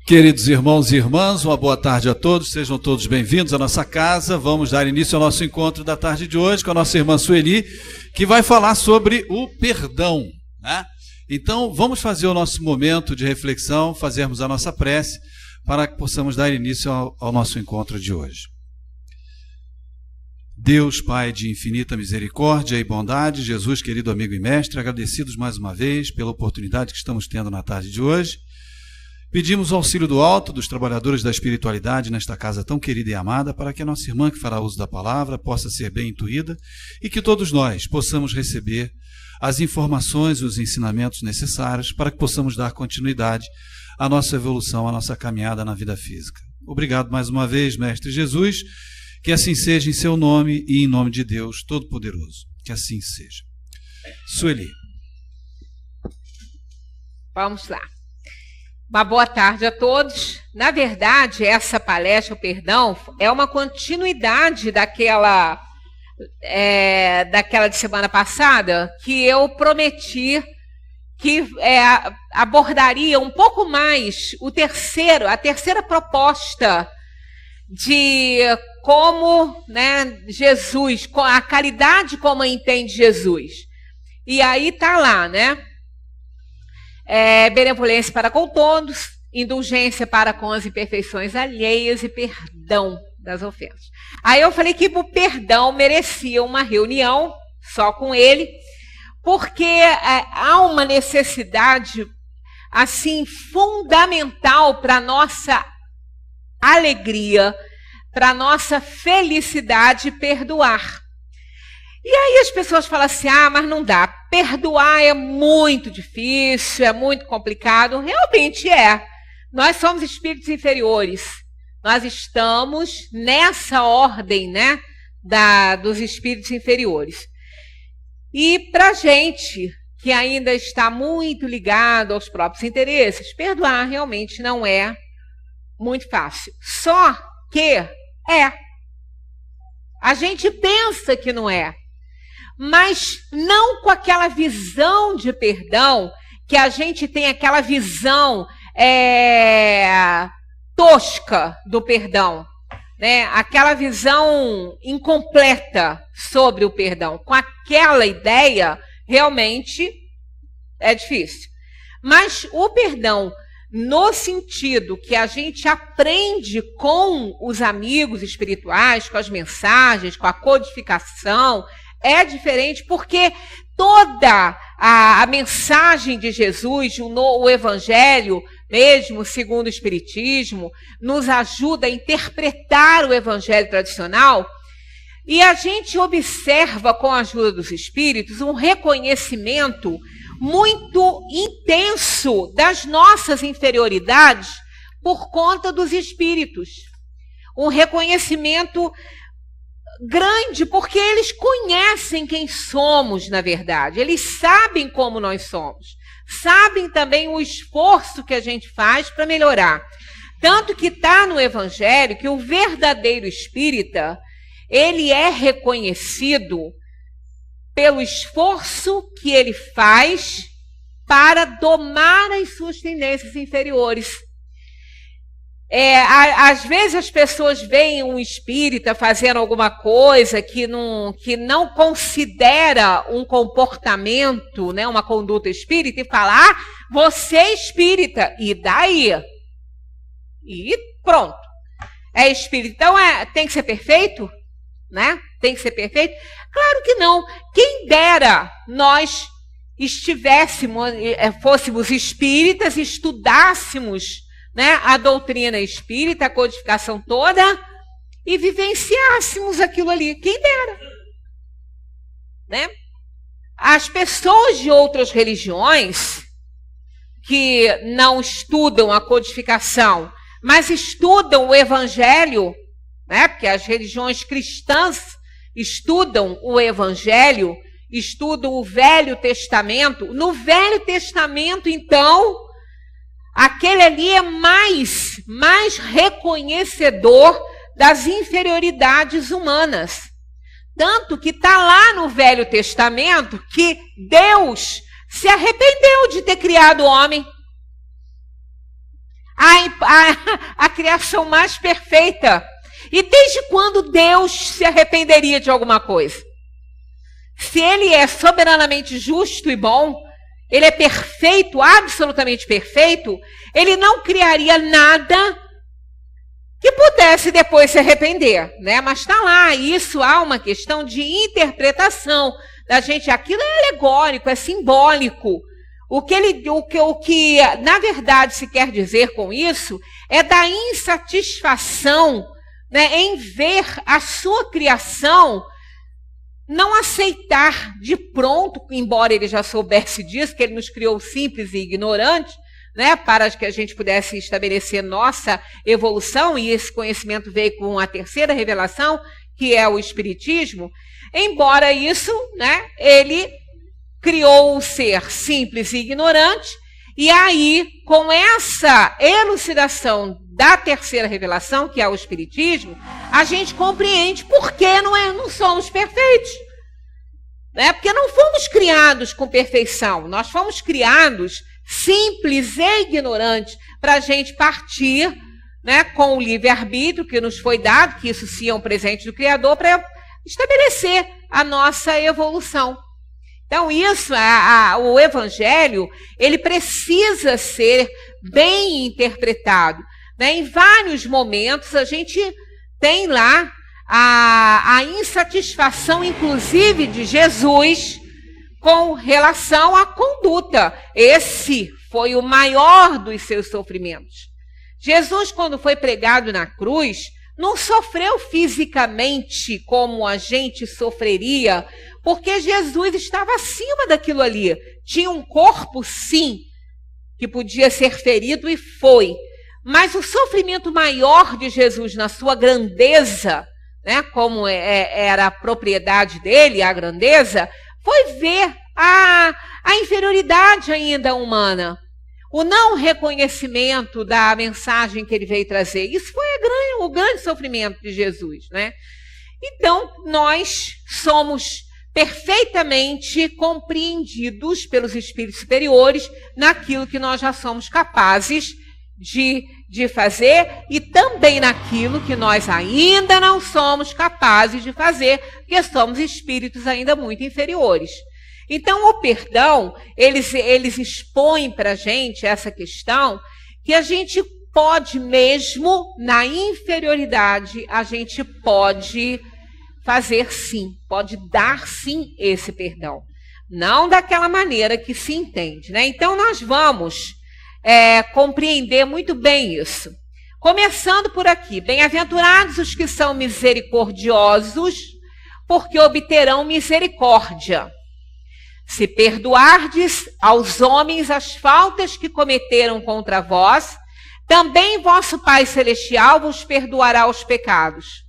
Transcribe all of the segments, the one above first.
Queridos irmãos e irmãs, uma boa tarde a todos, sejam todos bem-vindos à nossa casa. Vamos dar início ao nosso encontro da tarde de hoje com a nossa irmã Sueli, que vai falar sobre o perdão, né? Então, vamos fazer o nosso momento de reflexão, fazermos a nossa prece, para que possamos dar início ao nosso encontro de hoje. Deus, Pai de infinita misericórdia e bondade, Jesus, querido amigo e mestre, agradecidos mais uma vez pela oportunidade que estamos tendo na tarde de hoje, pedimos o auxílio do alto, dos trabalhadores da espiritualidade nesta casa tão querida e amada, para que a nossa irmã que fará uso da palavra possa ser bem intuída e que todos nós possamos receber as informações e os ensinamentos necessários para que possamos dar continuidade à nossa evolução, à nossa caminhada na vida física. Obrigado mais uma vez, Mestre Jesus, que assim seja em seu nome e em nome de Deus Todo-Poderoso. Que assim seja. Sueli. Vamos lá. Uma boa tarde a todos. Na verdade, essa palestra, o perdão, é uma continuidade daquela de semana passada, que eu prometi que abordaria um pouco mais a terceira proposta de como, né, Jesus, a caridade como entende Jesus. E aí está lá, né? Benevolência para com todos, indulgência para com as imperfeições alheias e perdão das ofensas. Aí eu falei que o perdão merecia uma reunião só com ele, porque há uma necessidade assim fundamental para a nossa alegria, para a nossa felicidade perdoar. E aí as pessoas falam assim, mas não dá, perdoar é muito difícil, é muito complicado. Realmente é. Nós somos espíritos inferiores. Nós estamos nessa ordem, né, dos espíritos inferiores. E para a gente que ainda está muito ligado aos próprios interesses, perdoar realmente não é muito fácil. Só que a gente pensa que não é. Mas não com aquela visão de perdão, que a gente tem aquela visão tosca do perdão, né? Aquela visão incompleta sobre o perdão. Com aquela ideia, realmente é difícil. Mas o perdão, no sentido que a gente aprende com os amigos espirituais, com as mensagens, com a codificação, é diferente, porque toda a mensagem de Jesus, o Evangelho, mesmo segundo o Espiritismo, nos ajuda a interpretar o Evangelho tradicional, e a gente observa, com a ajuda dos Espíritos, um reconhecimento muito intenso das nossas inferioridades por conta dos Espíritos. Um reconhecimento grande, porque eles conhecem quem somos, na verdade. Eles sabem como nós somos. Sabem também o esforço que a gente faz para melhorar. Tanto que está no Evangelho que o verdadeiro espírita, ele é reconhecido pelo esforço que ele faz para domar as suas tendências inferiores. Às vezes as pessoas veem um espírita fazendo alguma coisa que não considera um comportamento, né, uma conduta espírita, e fala, você é espírita, e daí? E pronto. É espírita. Então tem que ser perfeito? Né? Tem que ser perfeito? Claro que não. Quem dera nós fôssemos espíritas, estudássemos, né, a doutrina espírita, a codificação toda, e vivenciássemos aquilo ali. Quem dera. Né? As pessoas de outras religiões que não estudam a codificação, mas estudam o Evangelho, né, porque as religiões cristãs estudam o Evangelho, estudam o Velho Testamento. No Velho Testamento, então, aquele ali é mais reconhecedor das inferioridades humanas. Tanto que está lá no Velho Testamento que Deus se arrependeu de ter criado o homem. a criação mais perfeita. E desde quando Deus se arrependeria de alguma coisa? Se ele é soberanamente justo e bom, ele é perfeito, absolutamente perfeito, ele não criaria nada que pudesse depois se arrepender, né? Mas está lá, isso há uma questão de interpretação da gente. Aquilo é alegórico, é simbólico. O que na verdade se quer dizer com isso é da insatisfação, né, em ver a sua criação não aceitar de pronto, embora ele já soubesse disso, que ele nos criou simples e ignorantes, né, para que a gente pudesse estabelecer nossa evolução, e esse conhecimento veio com a terceira revelação, que é o Espiritismo. Embora isso, né, ele criou um ser simples e ignorante, e aí, com essa elucidação da terceira revelação, que é o Espiritismo, a gente compreende por que não somos perfeitos. Né? Porque não fomos criados com perfeição, nós fomos criados simples e ignorantes para a gente partir, né, com o livre-arbítrio que nos foi dado, que isso sim é um presente do Criador, para estabelecer a nossa evolução. Então, isso, o Evangelho, ele precisa ser bem interpretado. Né? Em vários momentos, a gente tem lá a insatisfação, inclusive, de Jesus com relação à conduta. Esse foi o maior dos seus sofrimentos. Jesus, quando foi pregado na cruz, não sofreu fisicamente como a gente sofreria, porque Jesus estava acima daquilo ali. Tinha um corpo, sim, que podia ser ferido e foi. Mas o sofrimento maior de Jesus na sua grandeza, né, como era a propriedade dele, a grandeza, foi ver a inferioridade ainda humana. O não reconhecimento da mensagem que ele veio trazer. Isso foi o grande sofrimento de Jesus, né? Então, nós somos perfeitamente compreendidos pelos espíritos superiores naquilo que nós já somos capazes de fazer e também naquilo que nós ainda não somos capazes de fazer, porque somos espíritos ainda muito inferiores. Então, o perdão, eles expõem para a gente essa questão que a gente pode mesmo, na inferioridade, a gente pode fazer sim, pode dar sim esse perdão. Não daquela maneira que se entende, né? Então, nós vamos compreender muito bem isso. Começando por aqui, bem-aventurados os que são misericordiosos, porque obterão misericórdia. Se perdoardes aos homens as faltas que cometeram contra vós, também vosso Pai Celestial vos perdoará os pecados.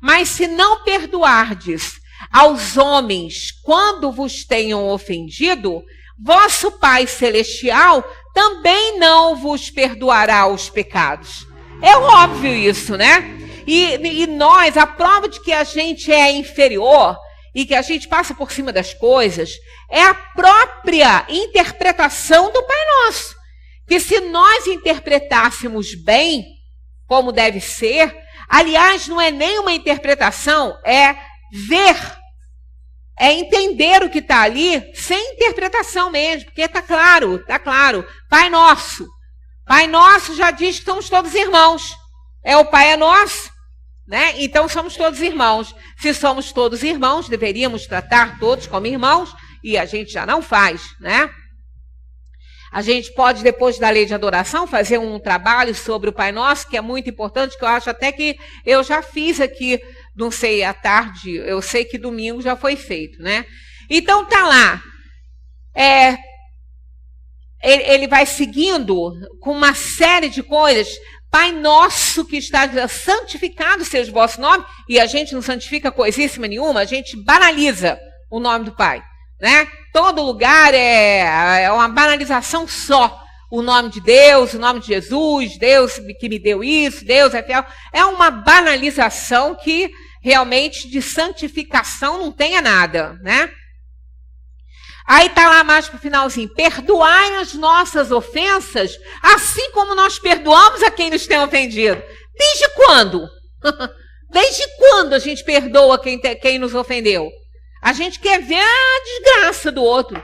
Mas se não perdoardes aos homens quando vos tenham ofendido, vosso Pai Celestial também não vos perdoará os pecados. É óbvio isso, né? E nós, a prova de que a gente é inferior e que a gente passa por cima das coisas, é a própria interpretação do Pai Nosso. Que se nós interpretássemos bem, como deve ser, aliás, não é nem uma interpretação, é ver, é entender o que está ali, sem interpretação mesmo, porque está claro, Pai Nosso. Pai Nosso já diz que somos todos irmãos. O Pai é nosso, né? Então somos todos irmãos. Se somos todos irmãos, deveríamos tratar todos como irmãos, e a gente já não faz, né? A gente pode, depois da lei de adoração, fazer um trabalho sobre o Pai Nosso, que é muito importante, que eu acho até que eu já fiz aqui, não sei, à tarde, eu sei que domingo já foi feito, né? Então tá lá. Ele vai seguindo com uma série de coisas. Pai Nosso que está santificado seja o vosso nome, e a gente não santifica coisíssima nenhuma, a gente banaliza o nome do Pai, né? Todo lugar é uma banalização só. O nome de Deus, o nome de Jesus, Deus que me deu isso, Deus é fiel. É uma banalização que realmente de santificação não tenha nada, né? Aí está lá mais para o finalzinho. Perdoai as nossas ofensas, assim como nós perdoamos a quem nos tem ofendido. Desde quando? Desde quando a gente perdoa quem nos ofendeu? A gente quer ver a desgraça do outro,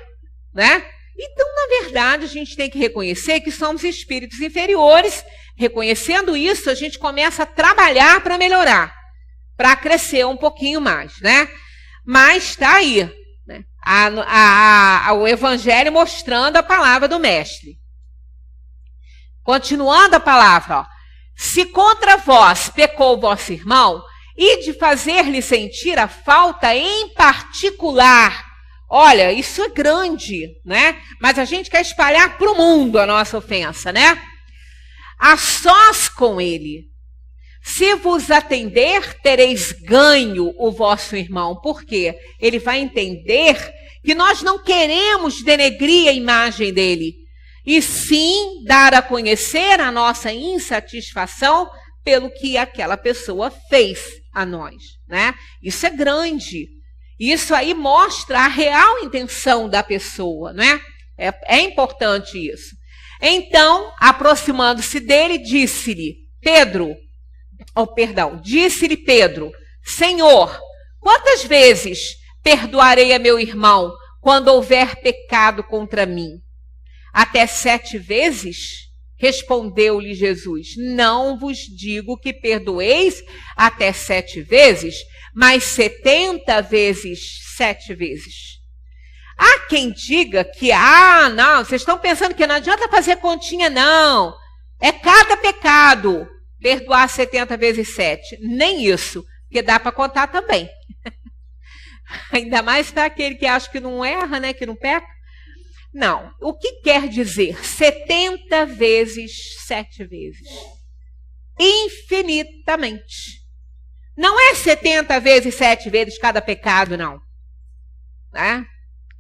né? Então, na verdade, a gente tem que reconhecer que somos espíritos inferiores. Reconhecendo isso, a gente começa a trabalhar para melhorar, para crescer um pouquinho mais, né? Mas está aí, né? O Evangelho mostrando a palavra do Mestre. Continuando a palavra, ó. Se contra vós pecou vosso irmão, e de fazer-lhe sentir a falta em particular. Olha, isso é grande, né? Mas a gente quer espalhar para o mundo a nossa ofensa, né? A sós com ele. Se vos atender, tereis ganho o vosso irmão. Por quê? Ele vai entender que nós não queremos denegrir a imagem dele, e sim dar a conhecer a nossa insatisfação pelo que aquela pessoa fez a nós, né? Isso é grande. Isso aí mostra a real intenção da pessoa, né? É importante isso. Então, aproximando-se dele, disse-lhe Pedro, disse-lhe Pedro, Senhor, quantas vezes perdoarei a meu irmão quando houver pecado contra mim? Até 7 vezes? Respondeu-lhe Jesus, não vos digo que perdoeis até 7 vezes, mas 70 vezes 7 vezes. Há quem diga que, não, vocês estão pensando que não adianta fazer continha, não. É cada pecado perdoar 70 vezes 7. Nem isso, porque dá para contar também. Ainda mais para aquele que acha que não erra, né, que não peca. Não, o que quer dizer 70 vezes 7 vezes? Infinitamente. Não é 70 vezes 7 vezes cada pecado, não. Né?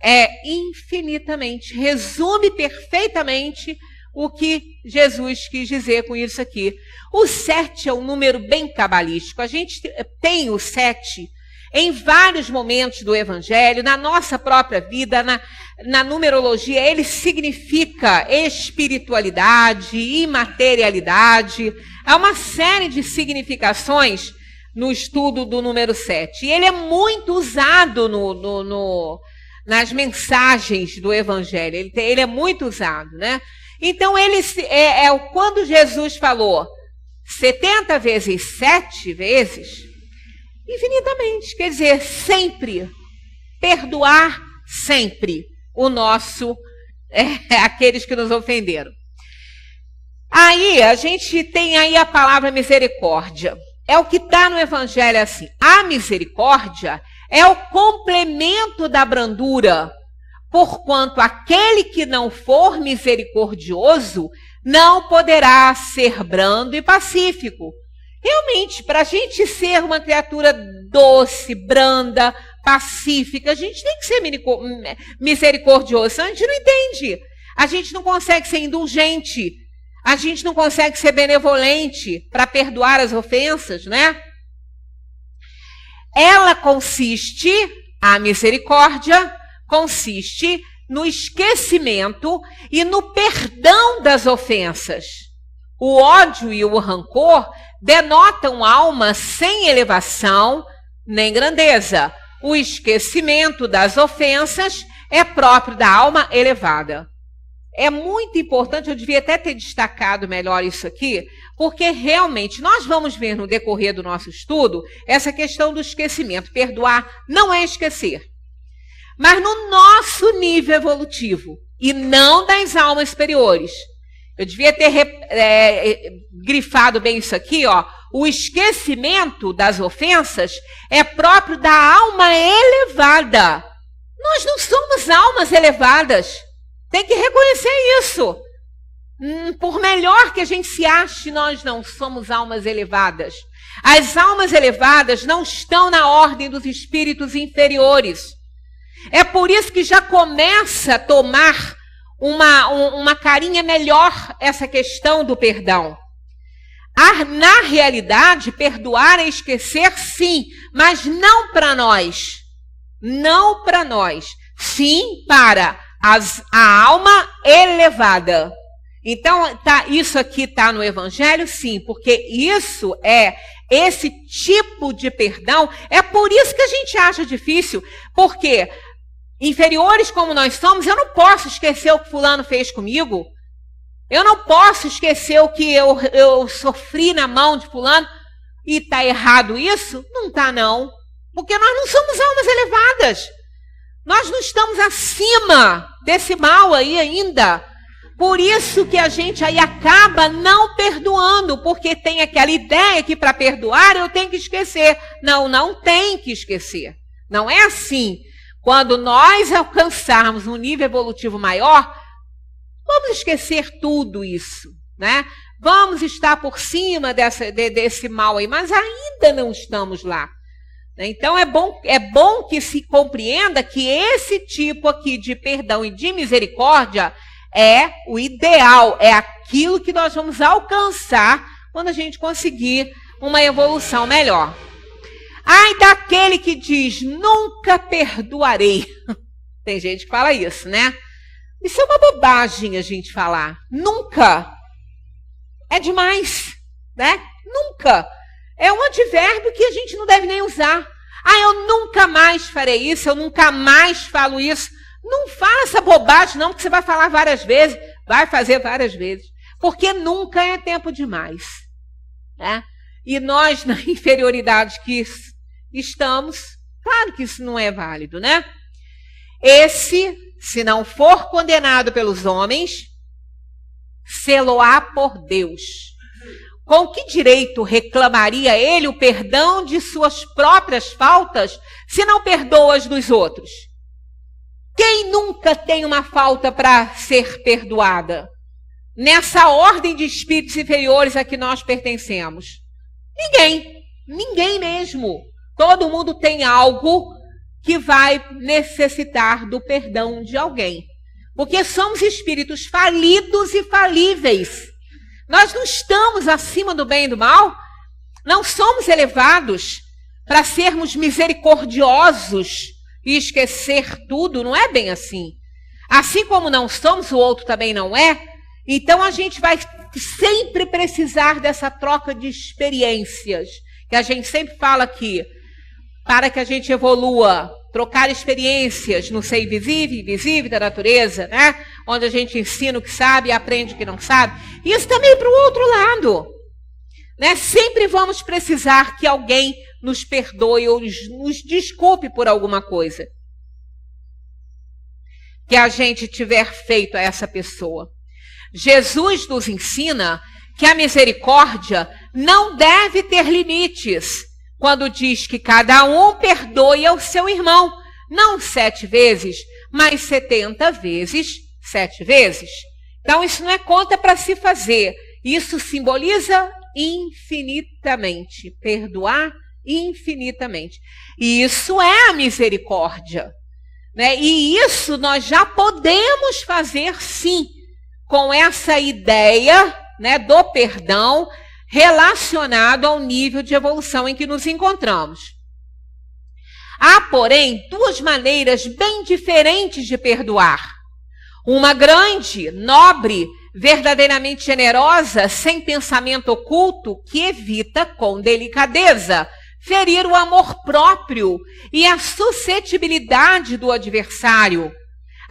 É infinitamente. Resume perfeitamente o que Jesus quis dizer com isso aqui. O 7 é um número bem cabalístico. A gente tem o 7 em vários momentos do Evangelho, na nossa própria vida, na numerologia. Ele significa espiritualidade, imaterialidade. Há uma série de significações no estudo do número 7. E ele é muito usado nas mensagens do Evangelho. Ele é muito usado, né? Então, quando Jesus falou 70 vezes 7 vezes, infinitamente, quer dizer, sempre, perdoar sempre aqueles que nos ofenderam. Aí, a gente tem aí a palavra misericórdia. É o que está no Evangelho assim. A misericórdia é o complemento da brandura, porquanto aquele que não for misericordioso não poderá ser brando e pacífico. Realmente, para a gente ser uma criatura doce, branda, pacífica, a gente tem que ser misericordioso. A gente não entende. A gente não consegue ser indulgente. A gente não consegue ser benevolente para perdoar as ofensas, né? A misericórdia consiste no esquecimento e no perdão das ofensas. O ódio e o rancor denotam alma sem elevação nem grandeza. O esquecimento das ofensas é próprio da alma elevada. É muito importante, eu devia até ter destacado melhor isso aqui, porque realmente nós vamos ver no decorrer do nosso estudo essa questão do esquecimento. Perdoar não é esquecer, mas no nosso nível evolutivo e não das almas superiores. Eu devia ter grifado bem isso aqui, ó. O esquecimento das ofensas é próprio da alma elevada. Nós não somos almas elevadas. Tem que reconhecer isso. Por melhor que a gente se ache, nós não somos almas elevadas. As almas elevadas não estão na ordem dos espíritos inferiores. É por isso que já começa a tomar uma carinha melhor essa questão do perdão. Na realidade, perdoar é esquecer, sim, mas não para nós. Não para nós. sim para a alma elevada. Então, isso aqui está no Evangelho? Sim, porque esse tipo de perdão, é por isso que a gente acha difícil, porque inferiores como nós somos, eu não posso esquecer o que fulano fez comigo, eu não posso esquecer o que eu sofri na mão de fulano, e está errado isso? Não está não, porque nós não somos almas elevadas, nós não estamos acima desse mal aí ainda. Por isso que a gente aí acaba não perdoando, porque tem aquela ideia que para perdoar eu tenho que esquecer. Não, não tem que esquecer. Não é assim. Quando nós alcançarmos um nível evolutivo maior, vamos esquecer tudo isso, né? Vamos estar por cima desse mal aí, mas ainda não estamos lá. Então é bom que se compreenda que esse tipo aqui de perdão e de misericórdia é o ideal, é aquilo que nós vamos alcançar quando a gente conseguir uma evolução melhor. Ai daquele que diz, nunca perdoarei. Tem gente que fala isso, né? Isso é uma bobagem a gente falar. Nunca. É demais, né? Nunca. É um advérbio que a gente não deve nem usar. Ah, eu nunca mais farei isso, eu nunca mais falo isso. Não fala essa bobagem não, porque você vai falar várias vezes, vai fazer várias vezes. Porque nunca é tempo demais. Né? E nós, na inferioridade que estamos, claro que isso não é válido, né? Esse, se não for condenado pelos homens, sê-lo-á por Deus. Com que direito reclamaria ele o perdão de suas próprias faltas, se não perdoa as dos outros? Quem nunca tem uma falta para ser perdoada? Nessa ordem de espíritos inferiores a que nós pertencemos? Ninguém. Ninguém mesmo. Todo mundo tem algo que vai necessitar do perdão de alguém. Porque somos espíritos falidos e falíveis. Nós não estamos acima do bem e do mal. Não somos elevados para sermos misericordiosos e esquecer tudo, não é bem assim. Assim como não somos, o outro também não é. Então a gente vai sempre precisar dessa troca de experiências, que a gente sempre fala aqui, para que a gente evolua, trocar experiências no ser invisível e invisível da natureza, né? Onde a gente ensina o que sabe e aprende o que não sabe. Isso também para o outro lado. Né? Sempre vamos precisar que alguém nos perdoe ou nos desculpe por alguma coisa que a gente tiver feito a essa pessoa. Jesus nos ensina que a misericórdia não deve ter limites, quando diz que cada um perdoe ao seu irmão, não 7 vezes, mas 70 vezes 7 vezes. Então isso não é conta para se fazer, isso simboliza infinitamente, perdoar infinitamente. E isso é a misericórdia, né? E isso nós já podemos fazer sim, com essa ideia, né, do perdão relacionado ao nível de evolução em que nos encontramos. Há, porém, 2 maneiras bem diferentes de perdoar. Uma grande, nobre, verdadeiramente generosa, sem pensamento oculto, que evita com delicadeza ferir o amor próprio e a suscetibilidade do adversário,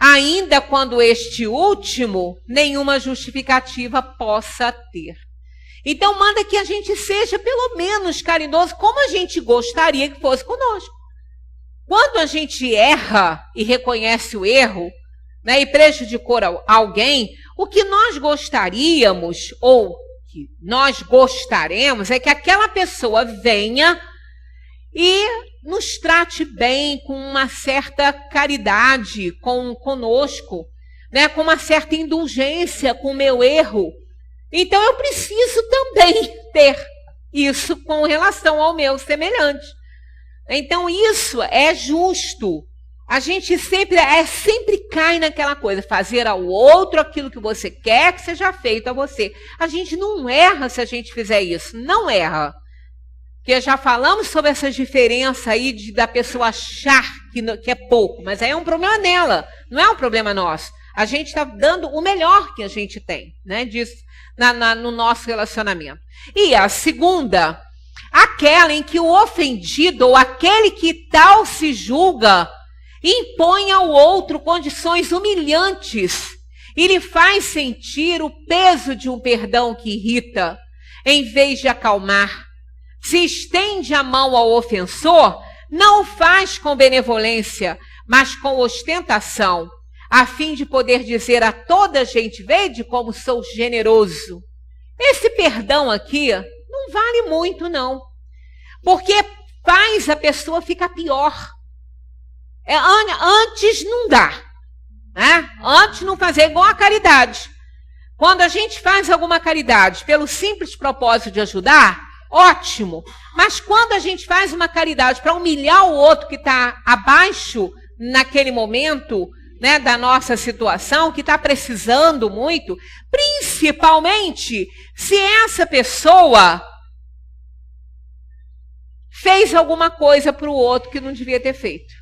ainda quando este último nenhuma justificativa possa ter. Então manda que a gente seja pelo menos carinhoso como a gente gostaria que fosse conosco. Quando a gente erra e reconhece o erro, né, e prejudicou alguém, o que nós gostaríamos ou que nós gostaremos é que aquela pessoa venha e nos trate bem, com uma certa caridade conosco, né, com uma certa indulgência com o meu erro. Então eu preciso também ter isso com relação ao meu semelhante. Então isso é justo. A gente sempre cai naquela coisa, fazer ao outro aquilo que você quer que seja feito a você. A gente não erra se a gente fizer isso, não erra. Porque já falamos sobre essa diferença aí da pessoa achar que é pouco, mas aí é um problema dela, não é um problema nosso. A gente está dando o melhor que a gente tem, né, disso, no nosso relacionamento. E a segunda, aquela em que o ofendido ou aquele que tal se julga impõe ao outro condições humilhantes e lhe faz sentir o peso de um perdão que irrita, em vez de acalmar. Se estende a mão ao ofensor, não o faz com benevolência, mas com ostentação, a fim de poder dizer a toda a gente, vede como sou generoso. Esse perdão aqui não vale muito, não. Porque faz a pessoa ficar pior. Antes não dá. Né? Antes não fazer igual a caridade. Quando a gente faz alguma caridade pelo simples propósito de ajudar, ótimo. Mas quando a gente faz uma caridade para humilhar o outro que está abaixo naquele momento, né, da nossa situação, que está precisando muito, principalmente se essa pessoa fez alguma coisa para o outro que não devia ter feito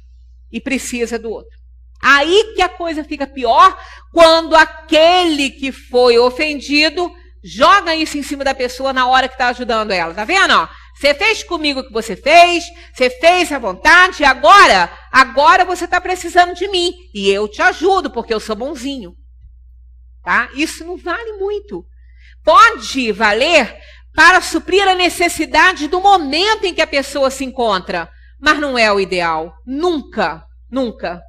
e precisa do outro. Aí que a coisa fica pior, quando aquele que foi ofendido joga isso em cima da pessoa na hora que está ajudando ela. Tá vendo? Ó? Você fez comigo o que você fez à vontade, e agora você está precisando de mim. E eu te ajudo, porque eu sou bonzinho. Tá? Isso não vale muito. Pode valer para suprir a necessidade do momento em que a pessoa se encontra, mas não é o ideal. Nunca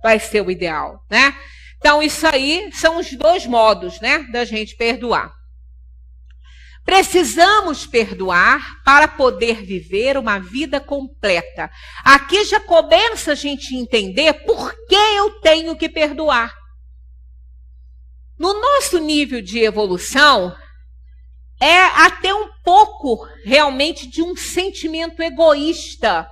vai ser o ideal, né? Então, isso aí são os dois modos, né, da gente perdoar. Precisamos perdoar para poder viver uma vida completa. Aqui já começa a gente entender por que eu tenho que perdoar. No nosso nível de evolução, é até um pouco realmente de um sentimento egoísta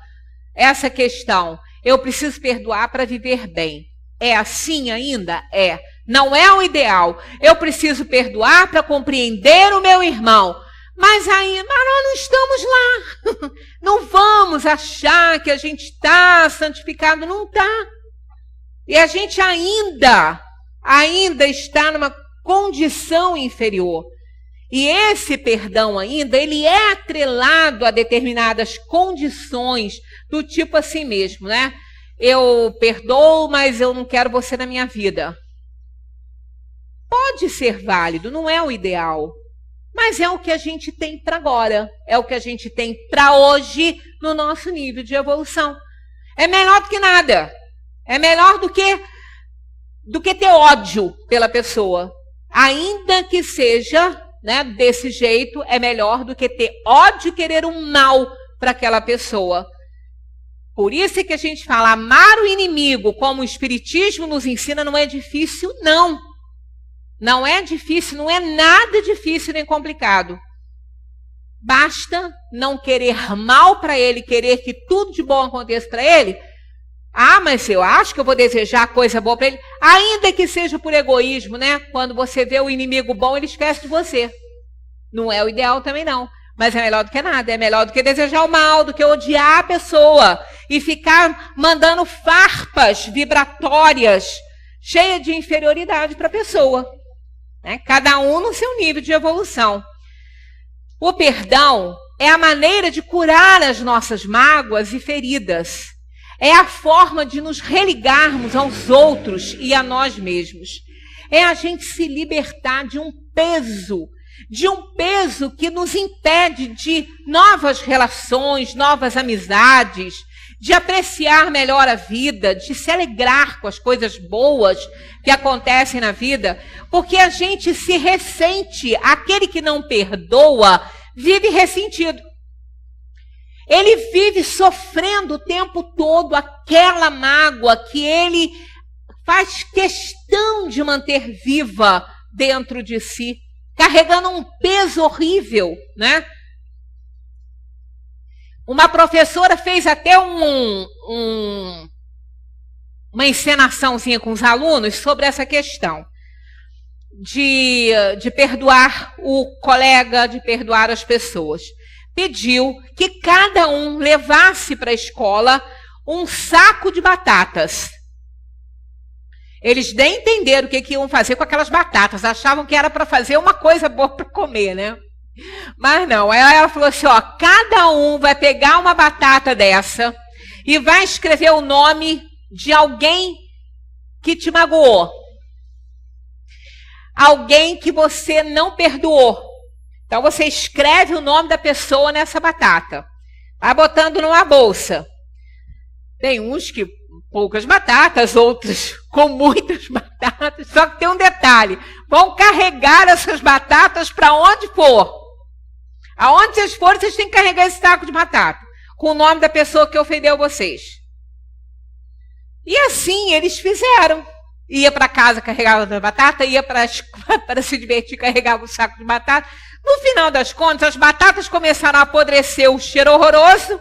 essa questão. Eu preciso perdoar para viver bem. É assim ainda? É. Não é o ideal. Eu preciso perdoar para compreender o meu irmão. Mas nós não estamos lá. Não vamos achar que a gente está santificado. Não está. E a gente ainda está numa condição inferior. E esse perdão ainda, ele é atrelado a determinadas condições do tipo assim mesmo, né? Eu perdoo, mas eu não quero você na minha vida. Pode ser válido, não é o ideal. Mas é o que a gente tem para agora. É o que a gente tem para hoje no nosso nível de evolução. É melhor do que nada. É melhor do que ter ódio pela pessoa. Ainda que seja, né, desse jeito, é melhor do que ter ódio e querer um mal para aquela pessoa. Por isso é que a gente fala, amar o inimigo, como o Espiritismo nos ensina, não é difícil, não. Não é difícil, não é nada difícil nem complicado. Basta não querer mal para ele, querer que tudo de bom aconteça para ele. Ah, mas eu acho que eu vou desejar coisa boa para ele, ainda que seja por egoísmo, né? Quando você vê o inimigo bom, ele esquece de você. Não é o ideal também não, mas é melhor do que nada. É melhor do que desejar o mal, do que odiar a pessoa e ficar mandando farpas vibratórias cheias de inferioridade para a pessoa. Né? Cada um no seu nível de evolução. O perdão é a maneira de curar as nossas mágoas e feridas. É a forma de nos religarmos aos outros e a nós mesmos. É a gente se libertar de um peso que nos impede de novas relações, novas amizades, de apreciar melhor a vida, de se alegrar com as coisas boas que acontecem na vida, porque a gente se ressente. Aquele que não perdoa vive ressentido. Ele vive sofrendo o tempo todo aquela mágoa que ele faz questão de manter viva dentro de si, carregando um peso horrível, né? Uma professora fez até uma encenaçãozinha com os alunos sobre essa questão de perdoar o colega, de perdoar as pessoas. pediu que cada um levasse para a escola um saco de batatas. Eles nem entenderam o que iam fazer com aquelas batatas, achavam que era para fazer uma coisa boa para comer, né? Mas não, ela falou assim, ó, cada um vai pegar uma batata dessa e vai escrever o nome de alguém que te magoou. Alguém que você não perdoou. Então você escreve o nome da pessoa nessa batata. Vai botando numa bolsa. Tem uns que poucas batatas, outros com muitas batatas. Só que tem um detalhe. Vão carregar essas batatas para onde for. Aonde vocês forem, vocês têm que carregar esse saco de batata. Com o nome da pessoa que ofendeu vocês. E assim eles fizeram. Ia para casa, carregava a batata, ia para se divertir, carregava o saco de batata. No final das contas, as batatas começaram a apodrecer, o cheiro horroroso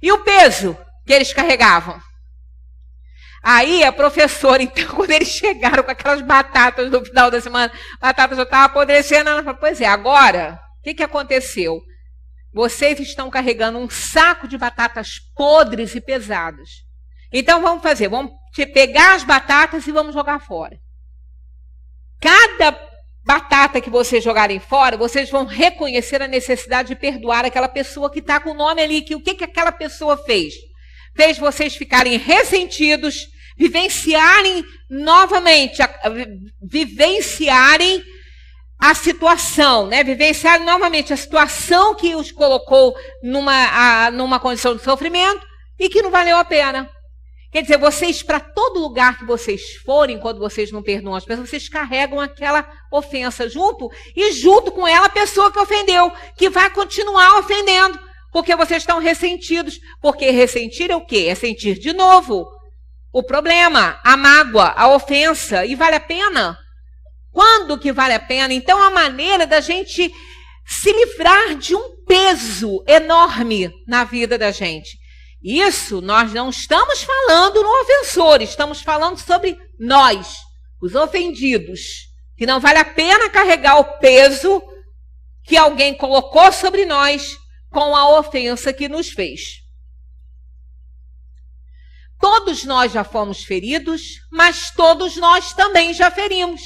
e o peso que eles carregavam. Aí a professora, então, quando eles chegaram com aquelas batatas no final da semana, a batata já estava apodrecendo, ela falou, pois é, agora, o que aconteceu? Vocês estão carregando um saco de batatas podres e pesadas. Então vamos fazer, vamos pegar as batatas e vamos jogar fora. Cada batata que vocês jogarem fora, vocês vão reconhecer a necessidade de perdoar aquela pessoa que está com o nome ali, que o que aquela pessoa fez? Fez vocês ficarem ressentidos, vivenciarem novamente, vivenciarem a situação, né? Vivenciarem novamente a situação que os colocou numa condição de sofrimento e que não valeu a pena. Quer dizer, vocês, para todo lugar que vocês forem, quando vocês não perdoam as pessoas, vocês carregam aquela ofensa junto, e junto com ela a pessoa que ofendeu, que vai continuar ofendendo, porque vocês estão ressentidos. Porque ressentir é o quê? É sentir de novo o problema, a mágoa, a ofensa. E vale a pena? Quando que vale a pena? Então, a maneira da gente se livrar de um peso enorme na vida da gente. Isso nós não estamos falando no ofensor, estamos falando sobre nós, os ofendidos, que não vale a pena carregar o peso que alguém colocou sobre nós com a ofensa que nos fez. Todos nós já fomos feridos, mas todos nós também já ferimos.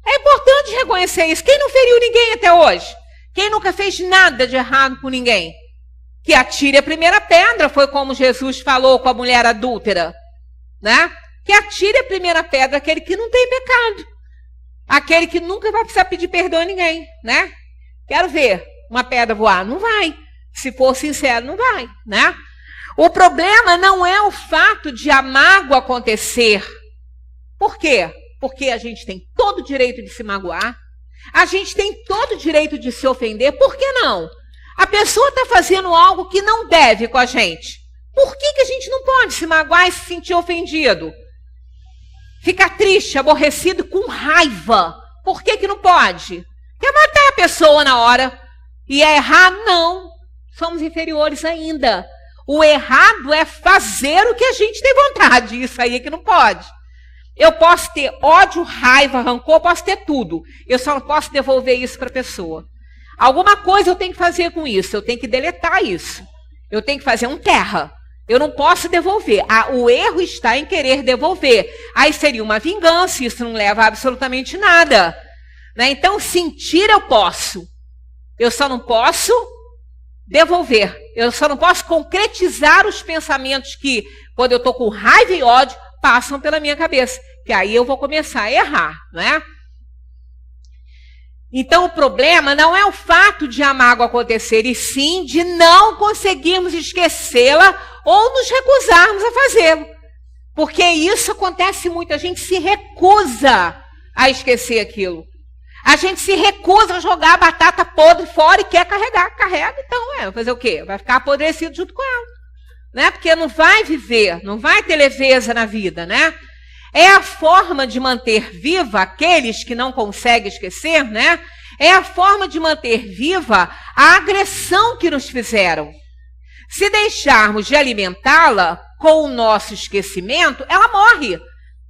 É importante reconhecer isso. Quem não feriu ninguém até hoje? Quem nunca fez nada de errado com ninguém? Que atire a primeira pedra, foi como Jesus falou com a mulher adúltera, né? Que atire a primeira pedra aquele que não tem pecado. Aquele que nunca vai precisar pedir perdão a ninguém, né? Quero ver uma pedra voar. Não vai. Se for sincero, não vai, né? O problema não é o fato de a mágoa acontecer. Por quê? Porque a gente tem todo o direito de se magoar. A gente tem todo o direito de se ofender. Por que não? A pessoa está fazendo algo que não deve com a gente. Por que a gente não pode se magoar e se sentir ofendido? Ficar triste, aborrecido, com raiva. Por que não pode? Quer matar a pessoa na hora. E é errado? Não. Somos inferiores ainda. O errado é fazer o que a gente tem vontade. Isso aí é que não pode. Eu posso ter ódio, raiva, rancor, posso ter tudo. Eu só não posso devolver isso para a pessoa. Alguma coisa eu tenho que fazer com isso. Eu tenho que deletar isso. Eu tenho que fazer um terra. Eu não posso devolver. O erro está em querer devolver. Aí seria uma vingança. Isso não leva a absolutamente nada. Né? Então, sentir eu posso. Eu só não posso devolver. Eu só não posso concretizar os pensamentos que, quando eu estou com raiva e ódio, passam pela minha cabeça. Que aí eu vou começar a errar, né? Então, o problema não é o fato de a mágoa acontecer, e sim de não conseguirmos esquecê-la ou nos recusarmos a fazê-lo. Porque isso acontece muito, a gente se recusa a esquecer aquilo. A gente se recusa a jogar a batata podre fora e quer carregar. Carrega, então, vai fazer o quê? Vai ficar apodrecido junto com ela. Né? Porque não vai viver, não vai ter leveza na vida, né? É a forma de manter viva aqueles que não conseguem esquecer, né? É a forma de manter viva a agressão que nos fizeram. Se deixarmos de alimentá-la com o nosso esquecimento, ela morre.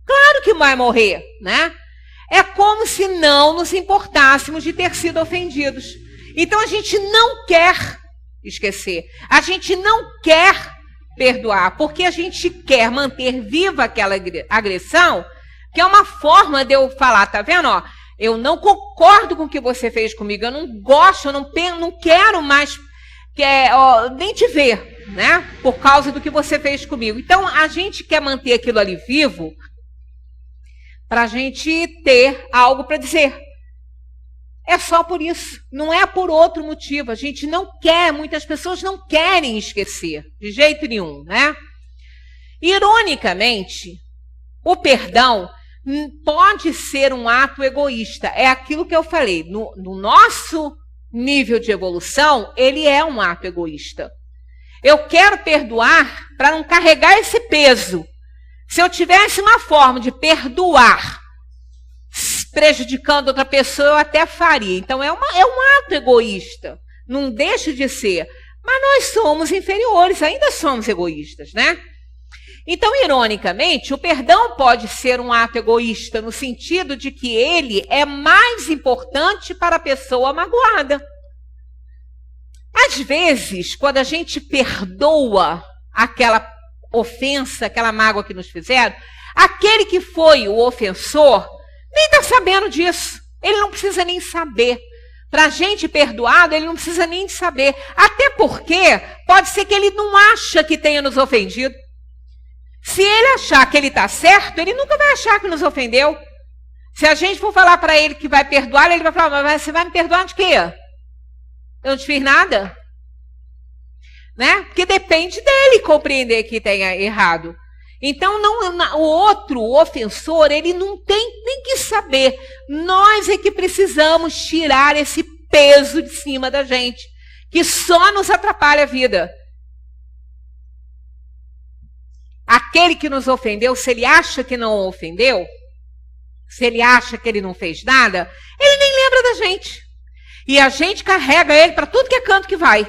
Claro que vai morrer, né? É como se não nos importássemos de ter sido ofendidos. Então a gente não quer esquecer. A gente não quer perdoar, porque a gente quer manter viva aquela agressão, que é uma forma de eu falar, tá vendo? Ó, eu não concordo com o que você fez comigo, eu não gosto, eu não quero mais nem te ver, né? Por causa do que você fez comigo. Então, a gente quer manter aquilo ali vivo para a gente ter algo para dizer. É só por isso, não é por outro motivo. A gente não quer, muitas pessoas não querem esquecer, de jeito nenhum, né? Ironicamente, o perdão pode ser um ato egoísta. É aquilo que eu falei, no nosso nível de evolução, ele é um ato egoísta. Eu quero perdoar para não carregar esse peso. Se eu tivesse uma forma de perdoar prejudicando outra pessoa, eu até faria. Então, é um ato egoísta. Não deixa de ser. Mas nós somos inferiores, ainda somos egoístas, né? Então, ironicamente, o perdão pode ser um ato egoísta no sentido de que ele é mais importante para a pessoa magoada. Às vezes, quando a gente perdoa aquela ofensa, aquela mágoa que nos fizeram, aquele que foi o ofensor nem está sabendo disso. Ele não precisa nem saber. Para a gente perdoado, ele não precisa nem saber. Até porque pode ser que ele não acha que tenha nos ofendido. Se ele achar que ele está certo, ele nunca vai achar que nos ofendeu. Se a gente for falar para ele que vai perdoar, ele vai falar, mas você vai me perdoar de quê? Eu não te fiz nada? Né? Porque depende dele compreender que tenha errado. Então, o outro, o ofensor, ele não tem nem que saber. Nós é que precisamos tirar esse peso de cima da gente, que só nos atrapalha a vida. Aquele que nos ofendeu, se ele acha que não ofendeu, se ele acha que ele não fez nada, ele nem lembra da gente. E a gente carrega ele para tudo que é canto que vai.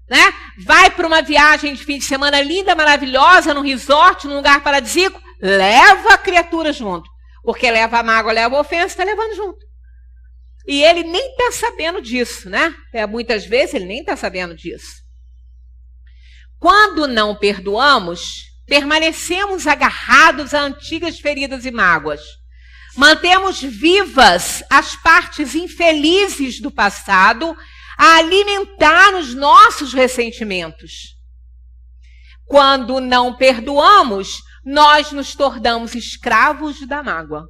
Né? Vai para uma viagem de fim de semana linda, maravilhosa, num resort, num lugar paradisíaco, leva a criatura junto. Porque leva a mágoa, leva a ofensa, está levando junto. E ele nem está sabendo disso, né? Muitas vezes ele nem está sabendo disso. Quando não perdoamos, permanecemos agarrados a antigas feridas e mágoas. Mantemos vivas as partes infelizes do passado, a alimentar os nossos ressentimentos. Quando não perdoamos, nós nos tornamos escravos da mágoa.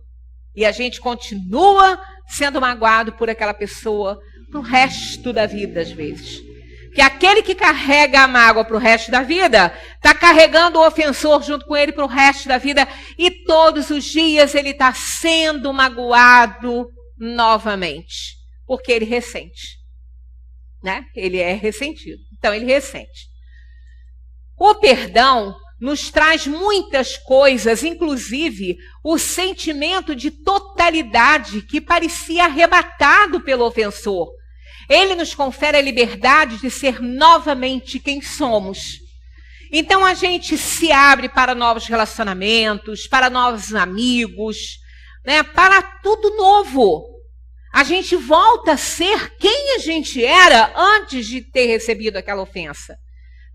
E a gente continua sendo magoado por aquela pessoa pro resto da vida, às vezes. Que aquele que carrega a mágoa pro resto da vida, está carregando o ofensor junto com ele pro resto da vida, e todos os dias ele está sendo magoado novamente, porque ele ressente. Né? Ele é ressentido. Então, ele ressente. O perdão nos traz muitas coisas, inclusive o sentimento de totalidade que parecia arrebatado pelo ofensor. Ele nos confere a liberdade de ser novamente quem somos. Então, a gente se abre para novos relacionamentos, para novos amigos, né? Para tudo novo. A gente volta a ser quem a gente era antes de ter recebido aquela ofensa.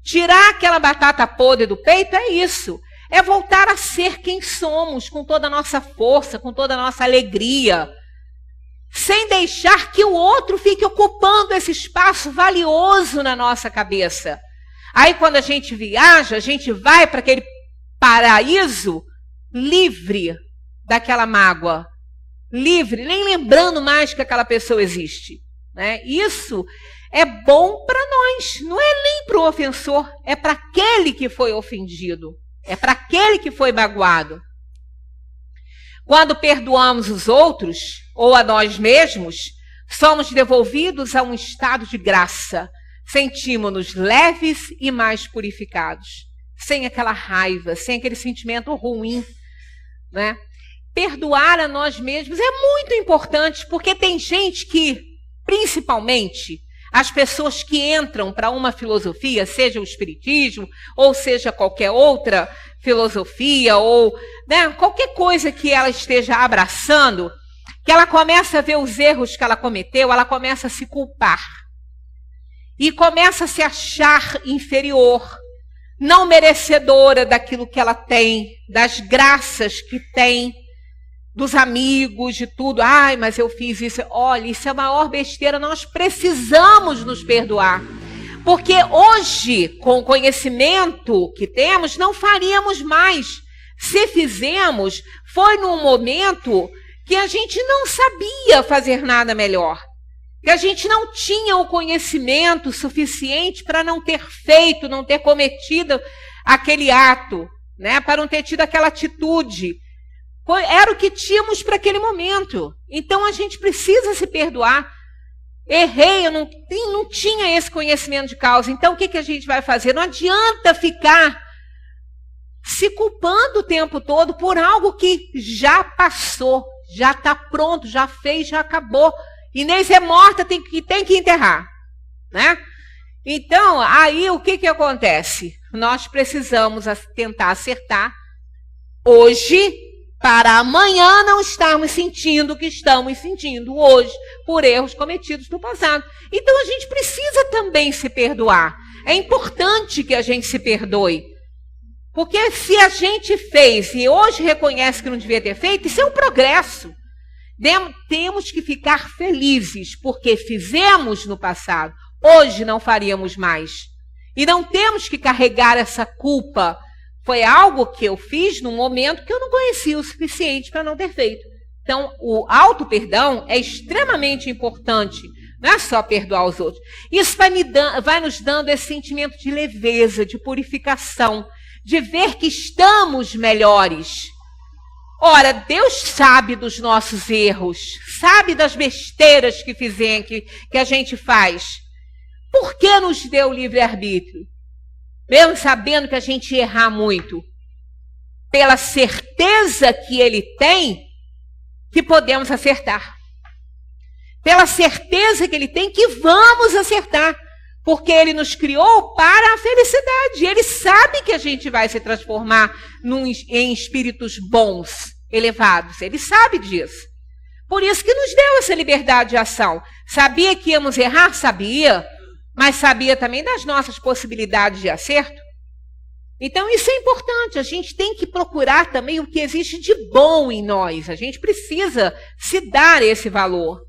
Tirar aquela batata podre do peito é isso. É voltar a ser quem somos, com toda a nossa força, com toda a nossa alegria. Sem deixar que o outro fique ocupando esse espaço valioso na nossa cabeça. Aí quando a gente viaja, a gente vai para aquele paraíso livre daquela mágoa. Livre, nem lembrando mais que aquela pessoa existe. Né? Isso é bom para nós, não é nem para o ofensor, é para aquele que foi ofendido, é para aquele que foi magoado. Quando perdoamos os outros, ou a nós mesmos, somos devolvidos a um estado de graça, sentimos-nos leves e mais purificados, sem aquela raiva, sem aquele sentimento ruim, né? Perdoar a nós mesmos é muito importante, porque tem gente que, principalmente, as pessoas que entram para uma filosofia, seja o espiritismo, ou seja qualquer outra filosofia, ou né, qualquer coisa que ela esteja abraçando, que ela começa a ver os erros que ela cometeu, ela começa a se culpar. e começa a se achar inferior, não merecedora daquilo que ela tem, das graças que tem, dos amigos, de tudo. Ai, mas eu fiz isso. Olha, isso é a maior besteira. Nós precisamos nos perdoar. Porque hoje, com o conhecimento que temos, não faríamos mais. Se fizemos, foi num momento que a gente não sabia fazer nada melhor. Que a gente não tinha o conhecimento suficiente para não ter feito, não ter cometido aquele ato, né? Para não ter tido aquela atitude. Era o que tínhamos para aquele momento. Então a gente precisa se perdoar. Errei, eu não tinha esse conhecimento de causa. Então o que a gente vai fazer? Não adianta ficar se culpando o tempo todo por algo que já passou, já está pronto, já fez, já acabou. Inês é morta, tem que enterrar, né? Então, aí o que acontece? Nós precisamos tentar acertar hoje, para amanhã não estarmos sentindo o que estamos sentindo hoje, por erros cometidos no passado. Então, a gente precisa também se perdoar. É importante que a gente se perdoe. Porque se a gente fez e hoje reconhece que não devia ter feito, isso é um progresso. Temos que ficar felizes, porque fizemos no passado, hoje não faríamos mais. E não temos que carregar essa culpa. Foi algo que eu fiz num momento que eu não conhecia o suficiente para não ter feito. Então, o auto-perdão é extremamente importante. Não é só perdoar os outros. Isso vai nos dando esse sentimento de leveza, de purificação, de ver que estamos melhores. Ora, Deus sabe dos nossos erros, sabe das besteiras que fizemos, que a gente faz. Por que nos deu o livre-arbítrio? Mesmo sabendo que a gente ia errar muito, pela certeza que Ele tem que podemos acertar. Pela certeza que Ele tem que vamos acertar. Porque Ele nos criou para a felicidade. Ele sabe que a gente vai se transformar em espíritos bons, elevados. Ele sabe disso. Por isso que nos deu essa liberdade de ação. Sabia que íamos errar? Sabia. Mas sabia também das nossas possibilidades de acerto. Então isso é importante. A gente tem que procurar também o que existe de bom em nós. A gente precisa se dar esse valor.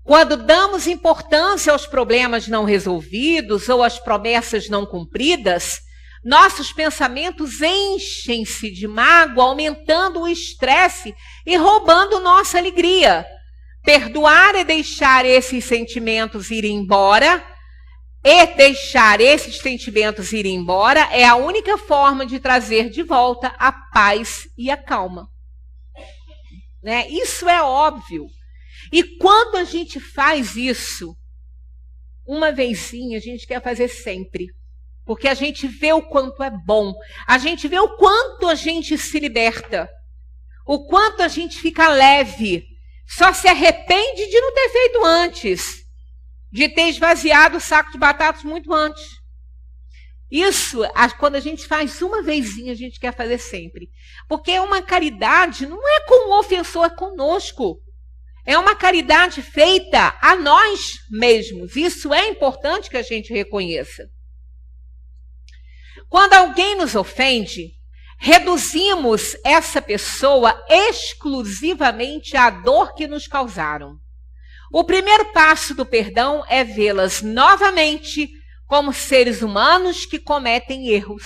Quando damos importância aos problemas não resolvidos ou às promessas não cumpridas, nossos pensamentos enchem-se de mágoa, aumentando o estresse e roubando nossa alegria. Perdoar é deixar esses sentimentos irem embora, é a única forma de trazer de volta a paz e a calma. Né? Isso é óbvio. E quando a gente faz isso, uma vezinha, a gente quer fazer sempre. Porque a gente vê o quanto é bom. A gente vê o quanto a gente se liberta. O quanto a gente fica leve. Só se arrepende de não ter feito antes. De ter esvaziado o saco de batatas muito antes. Isso, quando a gente faz uma vezinha, a gente quer fazer sempre. Porque uma caridade não é com o ofensor, é conosco. É uma caridade feita a nós mesmos. Isso é importante que a gente reconheça. Quando alguém nos ofende, reduzimos essa pessoa exclusivamente à dor que nos causaram. O primeiro passo do perdão é vê-las novamente como seres humanos que cometem erros.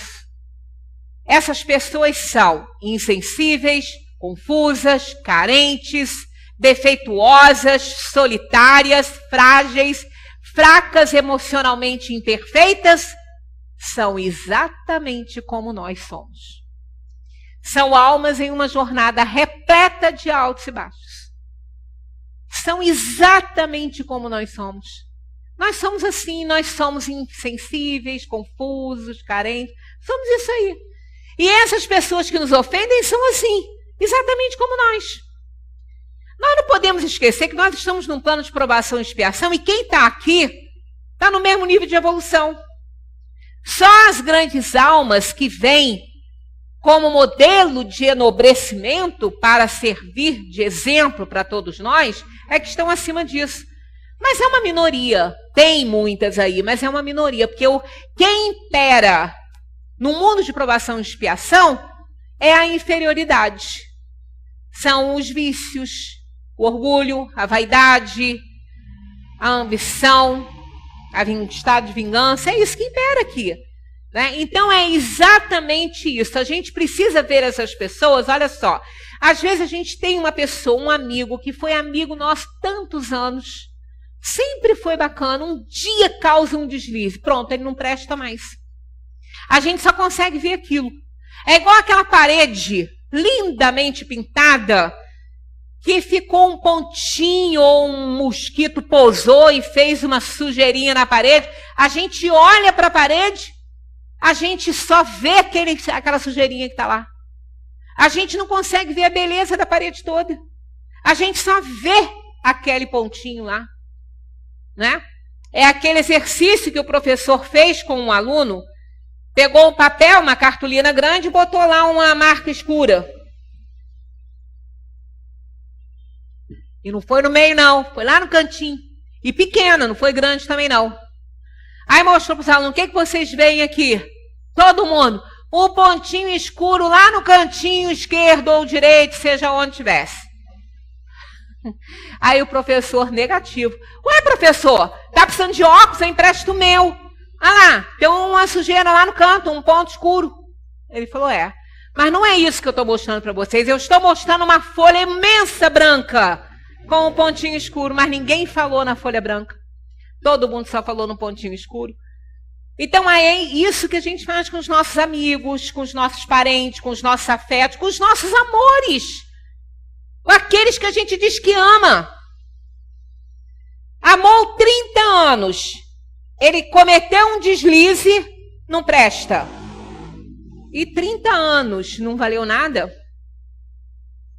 Essas pessoas são insensíveis, confusas, carentes, defeituosas, solitárias, frágeis, fracas, emocionalmente imperfeitas, são exatamente como nós somos. São almas em uma jornada repleta de altos e baixos. São exatamente como nós somos. Nós somos assim, nós somos insensíveis, confusos, carentes, somos isso aí. E essas pessoas que nos ofendem são assim, exatamente como nós. Nós não podemos esquecer que nós estamos num plano de provação e expiação e quem está aqui está no mesmo nível de evolução. Só as grandes almas que vêm como modelo de enobrecimento para servir de exemplo para todos nós é que estão acima disso. Mas é uma minoria. Tem muitas aí, mas é uma minoria. Porque quem impera no mundo de provação e expiação é a inferioridade. São os vícios, o orgulho, a vaidade, a ambição, o estado de vingança. É isso que impera aqui. Né? Então é exatamente isso. A gente precisa ver essas pessoas, olha só. Às vezes a gente tem uma pessoa, um amigo, que foi amigo nosso tantos anos, sempre foi bacana, um dia causa um deslize. Pronto, ele não presta mais. A gente só consegue ver aquilo. É igual aquela parede lindamente pintada, que ficou um pontinho ou um mosquito pousou e fez uma sujeirinha na parede. A gente olha para a parede, a gente só vê aquela sujeirinha que está lá. A gente não consegue ver a beleza da parede toda. A gente só vê aquele pontinho lá. Né? É aquele exercício que o professor fez com um aluno, pegou um papel, uma cartolina grande e botou lá uma marca escura. E não foi no meio, não. Foi lá no cantinho. E pequena, não foi grande também, não. Aí mostrou para os alunos, o que vocês veem aqui? Todo mundo. Um pontinho escuro lá no cantinho esquerdo ou direito, seja onde tivesse. Aí o professor, negativo. Ué, professor, tá precisando de óculos? Eu empresto o meu. Ah lá, tem uma sujeira lá no canto, um ponto escuro. Ele falou, mas não é isso que eu estou mostrando para vocês. Eu estou mostrando uma folha imensa branca com um pontinho escuro, mas ninguém falou na folha branca. Todo mundo só falou no pontinho escuro. Então é isso que a gente faz com os nossos amigos, com os nossos parentes, com os nossos afetos, com os nossos amores. Com aqueles que a gente diz que ama. Amou 30 anos. Ele cometeu um deslize, não presta. E 30 anos não valeu nada?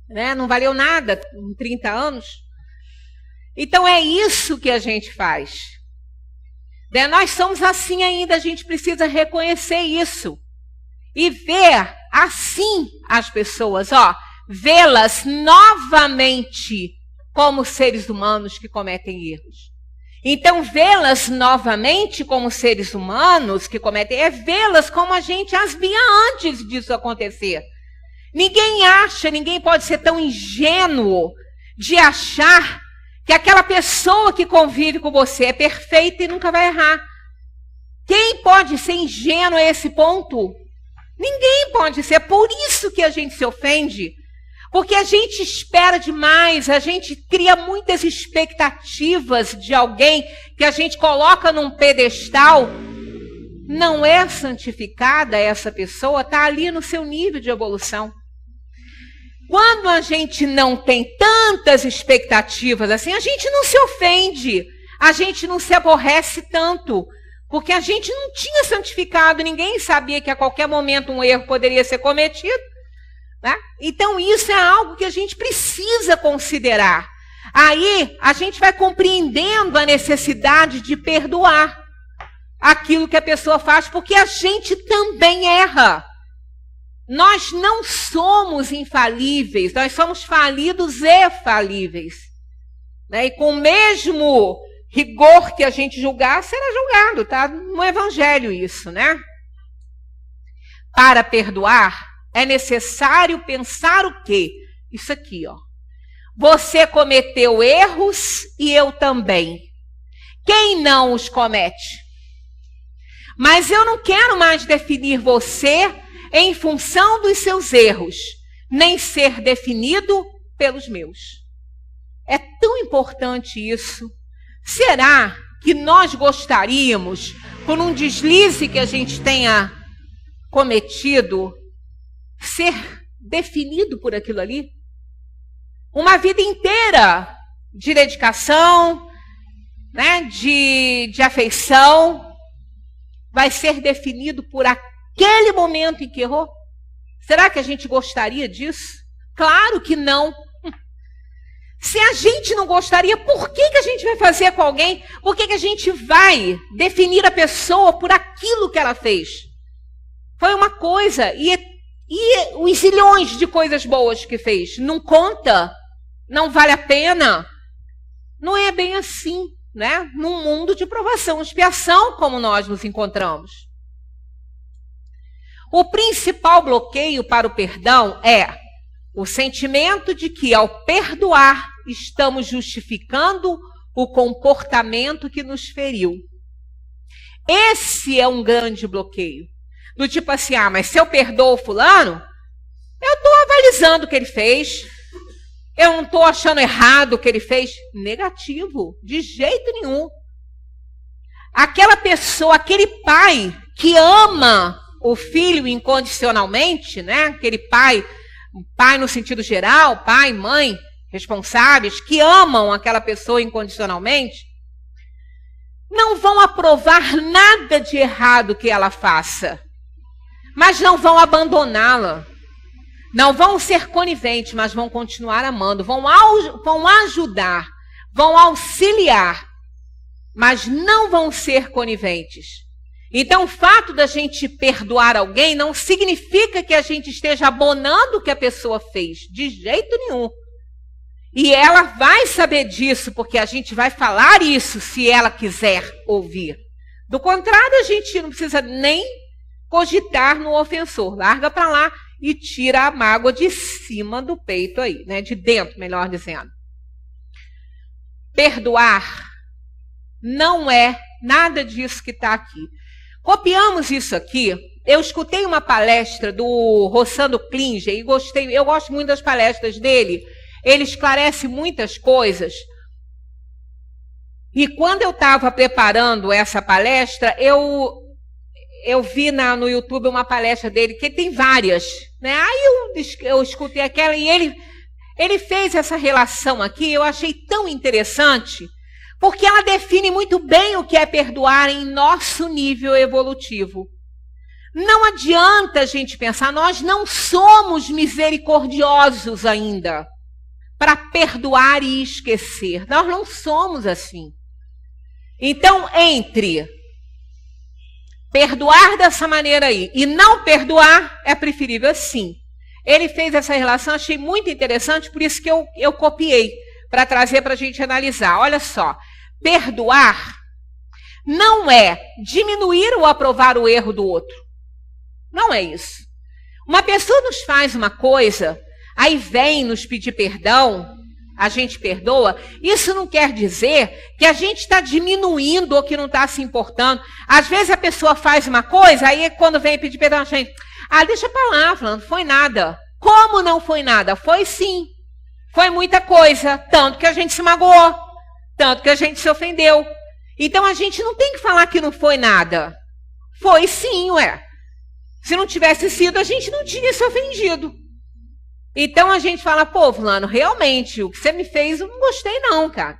Né? Não valeu nada em 30 anos? Então é isso que a gente faz. Né? Nós somos assim ainda, a gente precisa reconhecer isso. E ver assim as pessoas, vê-las novamente como seres humanos que cometem erros. Então, vê-las novamente como seres humanos que cometem, é vê-las como a gente as via antes disso acontecer. Ninguém pode ser tão ingênuo de achar que aquela pessoa que convive com você é perfeita e nunca vai errar. Quem pode ser ingênuo a esse ponto? Ninguém pode ser. É por isso que a gente se ofende. Porque a gente espera demais, a gente cria muitas expectativas de alguém que a gente coloca num pedestal. Não é santificada essa pessoa, está ali no seu nível de evolução. Quando a gente não tem tantas expectativas assim, a gente não se ofende, a gente não se aborrece tanto, porque a gente não tinha santificado, ninguém sabia que a qualquer momento um erro poderia ser cometido. Né? Então isso é algo que a gente precisa considerar. Aí a gente vai compreendendo a necessidade de perdoar aquilo que a pessoa faz, porque a gente também erra. Nós não somos infalíveis, nós somos falidos e falíveis. Né? E com o mesmo rigor que a gente julgar, será julgado, tá? No Evangelho isso, né? Para perdoar, é necessário pensar o quê? Isso aqui, Você cometeu erros e eu também. Quem não os comete? Mas eu não quero mais definir você em função dos seus erros, nem ser definido pelos meus. É tão importante isso. Será que nós gostaríamos, por um deslize que a gente tenha cometido, ser definido por aquilo ali? Uma vida inteira de dedicação, né, de afeição, vai ser definido por aquele momento em que errou? Será que a gente gostaria disso? Claro que não. Se a gente não gostaria, por que a gente vai fazer com alguém? Por que a gente vai definir a pessoa por aquilo que ela fez? Foi uma coisa, e os zilhões de coisas boas que fez, não conta? Não vale a pena? Não é bem assim. né, num mundo de provação e expiação como nós nos encontramos. O principal bloqueio para o perdão é o sentimento de que, ao perdoar, estamos justificando o comportamento que nos feriu. Esse é um grande bloqueio. Do tipo assim, mas se eu perdoo fulano, eu estou avalizando o que ele fez. Eu não estou achando errado o que ele fez. Negativo, de jeito nenhum. Aquela pessoa, aquele pai que ama o filho incondicionalmente, né? Aquele pai no sentido geral, pai, mãe, responsáveis, que amam aquela pessoa incondicionalmente, não vão aprovar nada de errado que ela faça, mas não vão abandoná-la. Não vão ser coniventes, mas vão continuar amando, vão ajudar, vão auxiliar, mas não vão ser coniventes. Então, o fato da gente perdoar alguém não significa que a gente esteja abonando o que a pessoa fez, de jeito nenhum. E ela vai saber disso, porque a gente vai falar isso se ela quiser ouvir. Do contrário, a gente não precisa nem cogitar no ofensor. Larga para lá e tira a mágoa de cima do peito aí, né? De dentro, melhor dizendo. Perdoar não é nada disso que está aqui. Copiamos isso aqui. Eu escutei uma palestra do Rossano Klinger e gostei. Eu gosto muito das palestras dele. Ele esclarece muitas coisas. E quando eu estava preparando essa palestra, eu vi no YouTube uma palestra dele, que tem várias, né? Aí eu escutei aquela e ele fez essa relação aqui, eu achei tão interessante, porque ela define muito bem o que é perdoar em nosso nível evolutivo. Não adianta a gente pensar, nós não somos misericordiosos ainda para perdoar e esquecer. Nós não somos assim. Então, entre perdoar dessa maneira aí e não perdoar, é preferível assim. Ele fez essa relação, achei muito interessante, por isso que eu copiei, para trazer para a gente analisar. Olha só, perdoar não é diminuir ou aprovar o erro do outro. Não é isso. Uma pessoa nos faz uma coisa, aí vem nos pedir perdão, a gente perdoa, isso não quer dizer que a gente está diminuindo ou que não está se importando. Às vezes a pessoa faz uma coisa, aí quando vem pedir perdão, a gente, deixa para lá, falando, foi nada. Como não foi nada? Foi sim. Foi muita coisa, tanto que a gente se magoou, tanto que a gente se ofendeu. Então a gente não tem que falar que não foi nada. Foi sim, ué. Se não tivesse sido, a gente não tinha se ofendido. Então a gente fala, pô, fulano, realmente, o que você me fez, eu não gostei não, cara.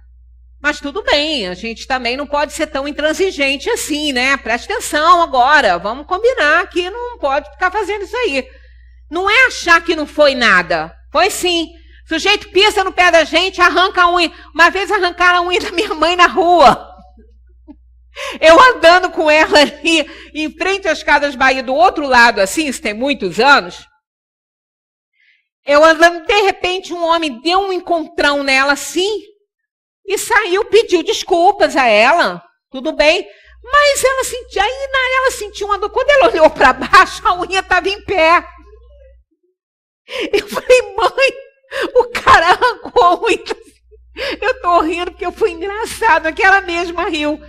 Mas tudo bem, a gente também não pode ser tão intransigente assim, né? Presta atenção agora, vamos combinar que não pode ficar fazendo isso aí. Não é achar que não foi nada. Foi sim. O sujeito pisa no pé da gente, arranca a unha. Uma vez arrancaram a unha da minha mãe na rua. Eu andando com ela ali, em frente às Casas Bahia, do outro lado, assim, isso tem muitos anos. Eu andando, de repente, um homem deu um encontrão nela assim, e saiu, pediu desculpas a ela, tudo bem, mas ela sentiu uma dor. Quando ela olhou para baixo, a unha estava em pé. Eu falei, mãe, o cara arrancou a unha. Eu estou rindo porque foi engraçado, aquela mesma riu.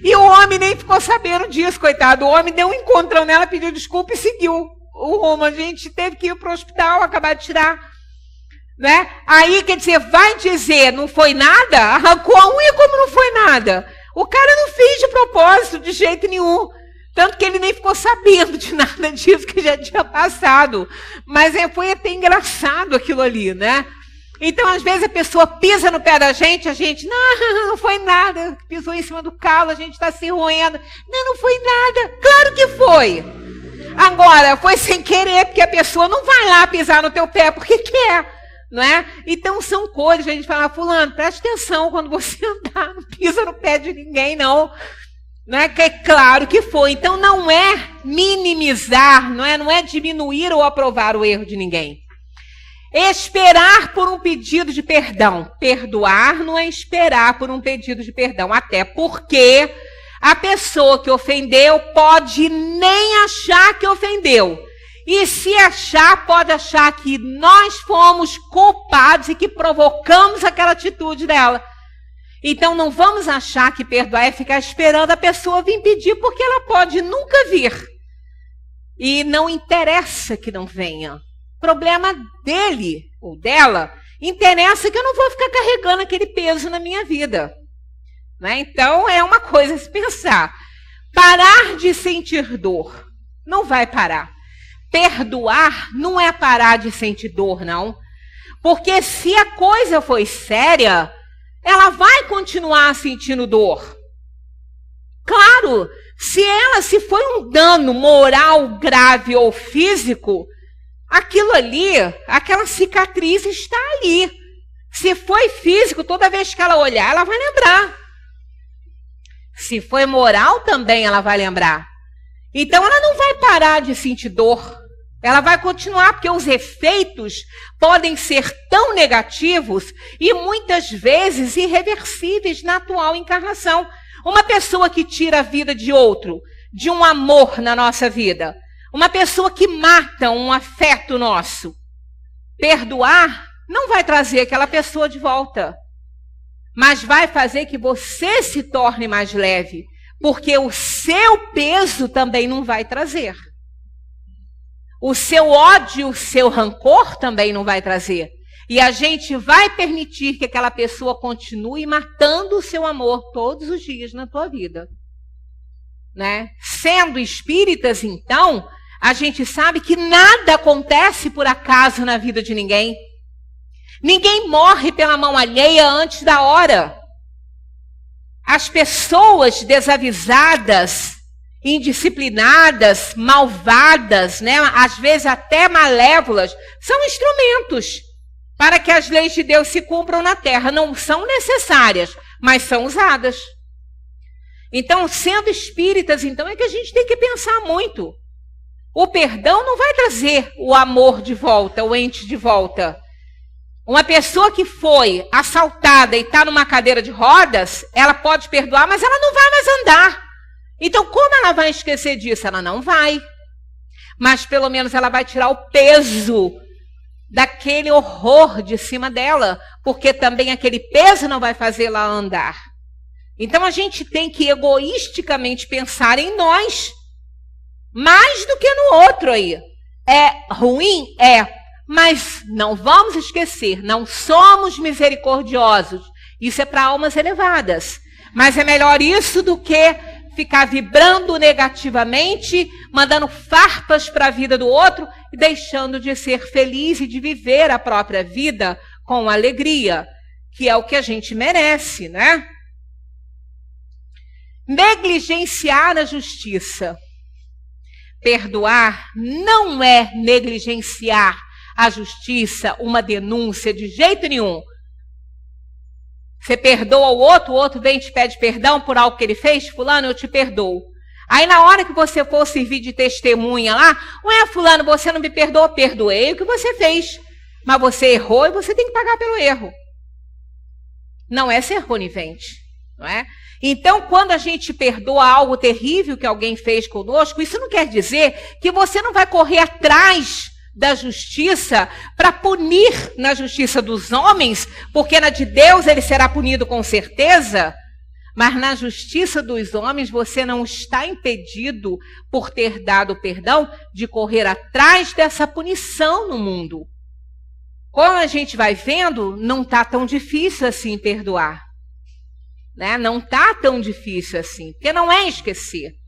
E o homem nem ficou sabendo disso, coitado. O homem deu um encontrão nela, pediu desculpa e seguiu o rumo. A gente teve que ir para o hospital, acabar de tirar. Né? Aí, quer dizer, vai dizer, não foi nada? Arrancou a unha como não foi nada? O cara não fez de propósito, de jeito nenhum. Tanto que ele nem ficou sabendo de nada disso que já tinha passado. Mas foi até engraçado aquilo ali, né? Então, às vezes, a pessoa pisa no pé da gente, a gente, não foi nada. Pisou em cima do calo, a gente está se roendo. Não foi nada. Claro que foi. Agora, foi sem querer, porque a pessoa não vai lá pisar no teu pé porque quer. Não é? Então são coisas, a gente fala, fulano, preste atenção quando você andar, não pisa no pé de ninguém, não. Não é? Que é claro que foi. Então não é minimizar, não é diminuir ou aprovar o erro de ninguém. Esperar por um pedido de perdão. Perdoar não é esperar por um pedido de perdão. Até porque a pessoa que ofendeu pode nem achar que ofendeu. E se achar, pode achar que nós fomos culpados e que provocamos aquela atitude dela. Então não vamos achar que perdoar é ficar esperando a pessoa vir pedir, porque ela pode nunca vir. E não interessa que não venha. Problema dele ou dela, interessa que eu não vou ficar carregando aquele peso na minha vida. Né? Então é uma coisa a se pensar. Parar de sentir dor. Não vai parar. Perdoar não é parar de sentir dor, não. Porque se a coisa foi séria, ela vai continuar sentindo dor. Claro, se foi um dano moral grave ou físico, aquilo ali, aquela cicatriz está ali. Se foi físico, toda vez que ela olhar, ela vai lembrar. Se foi moral também, ela vai lembrar. Então, ela não vai parar de sentir dor. Ela vai continuar, porque os efeitos podem ser tão negativos e muitas vezes irreversíveis na atual encarnação. Uma pessoa que tira a vida de outro, de um amor na nossa vida, uma pessoa que mata um afeto nosso, perdoar não vai trazer aquela pessoa de volta, mas vai fazer que você se torne mais leve, porque o seu peso também não vai trazer. O seu ódio, o seu rancor também não vai trazer. E a gente vai permitir que aquela pessoa continue matando o seu amor todos os dias na tua vida. Né? Sendo espíritas, então, a gente sabe que nada acontece por acaso na vida de ninguém. Ninguém morre pela mão alheia antes da hora. As pessoas desavisadas, indisciplinadas, malvadas, né? Às vezes até malévolas, são instrumentos para que as leis de Deus se cumpram na terra. Não são necessárias, mas são usadas. Então, sendo espíritas, então, é que a gente tem que pensar muito. O perdão não vai trazer o amor de volta, o ente de volta. Uma pessoa que foi assaltada e está numa cadeira de rodas, ela pode perdoar, mas ela não vai mais andar. Então, como ela vai esquecer disso? Ela não vai. Mas, pelo menos, ela vai tirar o peso daquele horror de cima dela, porque também aquele peso não vai fazê-la andar. Então, a gente tem que egoisticamente pensar em nós, mais do que no outro aí. É ruim? É. Mas não vamos esquecer, não somos misericordiosos. Isso é para almas elevadas. Mas é melhor isso do que ficar vibrando negativamente, mandando farpas para a vida do outro e deixando de ser feliz e de viver a própria vida com alegria, que é o que a gente merece, né? Negligenciar a justiça. Perdoar não é negligenciar a justiça, uma denúncia, de jeito nenhum. Você perdoa o outro vem e te pede perdão por algo que ele fez, fulano, eu te perdoo. Aí na hora que você for servir de testemunha lá, ué, fulano, você não me perdoou, perdoei o que você fez. Mas você errou e você tem que pagar pelo erro. Não é ser conivente, não é? Então, quando a gente perdoa algo terrível que alguém fez conosco, isso não quer dizer que você não vai correr atrás da justiça para punir na justiça dos homens, porque na de Deus ele será punido com certeza, mas na justiça dos homens você não está impedido, por ter dado perdão, de correr atrás dessa punição no mundo. Como a gente vai vendo, não está tão difícil assim perdoar. Né? Não está tão difícil assim, porque não é esquecer.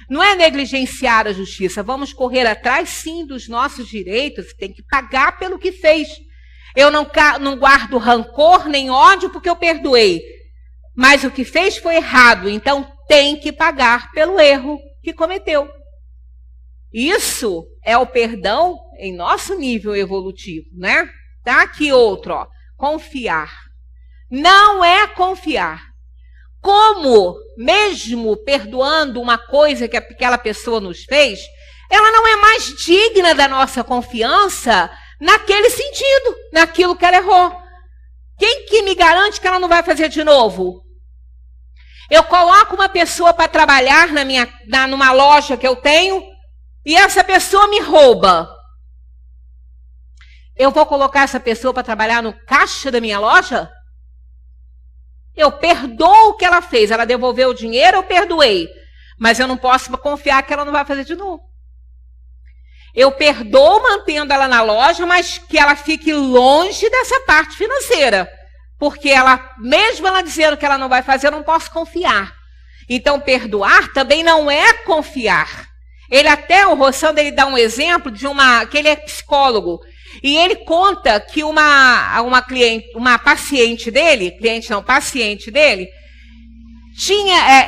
Não é negligenciar a justiça. Vamos correr atrás, sim, dos nossos direitos. Tem que pagar pelo que fez. Eu não guardo rancor nem ódio porque eu perdoei. Mas o que fez foi errado. Então tem que pagar pelo erro que cometeu. Isso é o perdão em nosso nível evolutivo, né? Tá aqui outro, ó. Confiar. Não é confiar. Como, mesmo perdoando uma coisa que aquela pessoa nos fez, ela não é mais digna da nossa confiança naquele sentido, naquilo que ela errou. Quem que me garante que ela não vai fazer de novo? Eu coloco uma pessoa para trabalhar numa loja que eu tenho e essa pessoa me rouba. Eu vou colocar essa pessoa para trabalhar no caixa da minha loja? Eu perdoo o que ela fez. Ela devolveu o dinheiro, eu perdoei. Mas eu não posso confiar que ela não vai fazer de novo. Eu perdoo mantendo ela na loja, mas que ela fique longe dessa parte financeira. Porque ela, mesmo ela dizendo que ela não vai fazer, eu não posso confiar. Então, perdoar também não é confiar. O Rossando, ele dá um exemplo de que ele é psicólogo. E ele conta que uma paciente dele, paciente dele,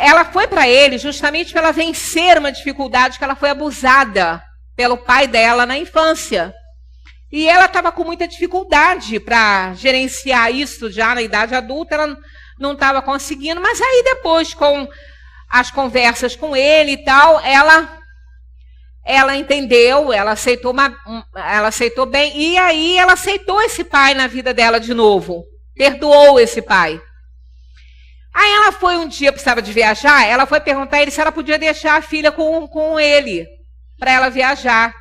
ela foi para ele justamente para ela vencer uma dificuldade que ela foi abusada pelo pai dela na infância. E ela estava com muita dificuldade para gerenciar isso já na idade adulta, ela não estava conseguindo, mas aí depois, com as conversas com ele e tal, ela entendeu, ela aceitou bem, e aí ela aceitou esse pai na vida dela de novo, perdoou esse pai. Aí ela foi um dia, precisava de viajar, ela foi perguntar a ele se ela podia deixar a filha com ele, para ela viajar.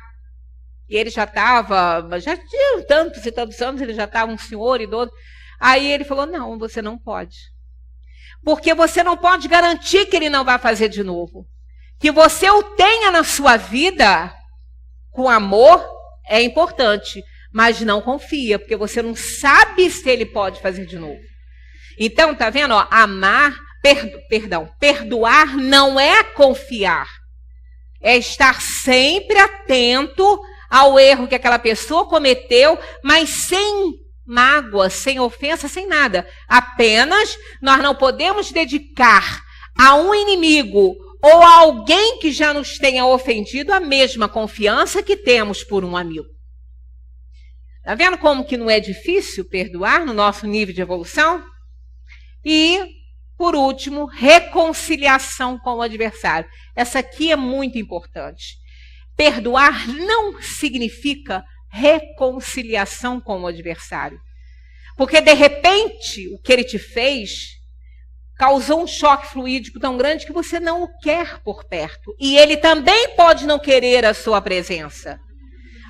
E ele já tinha tantos e tantos anos, ele já estava um senhor idoso. Aí ele falou, não, você não pode. Porque você não pode garantir que ele não vai fazer de novo. Que você o tenha na sua vida com amor é importante, mas não confia, porque você não sabe se ele pode fazer de novo. Então, tá vendo? Ó, perdoar não é confiar. É estar sempre atento ao erro que aquela pessoa cometeu, mas sem mágoa, sem ofensa, sem nada. Apenas nós não podemos dedicar a um inimigo ou a alguém que já nos tenha ofendido a mesma confiança que temos por um amigo. Está vendo como que não é difícil perdoar no nosso nível de evolução? E, por último, reconciliação com o adversário. Essa aqui é muito importante. Perdoar não significa reconciliação com o adversário. Porque, de repente, o que ele te fez causou um choque fluídico tão grande que você não o quer por perto. E ele também pode não querer a sua presença.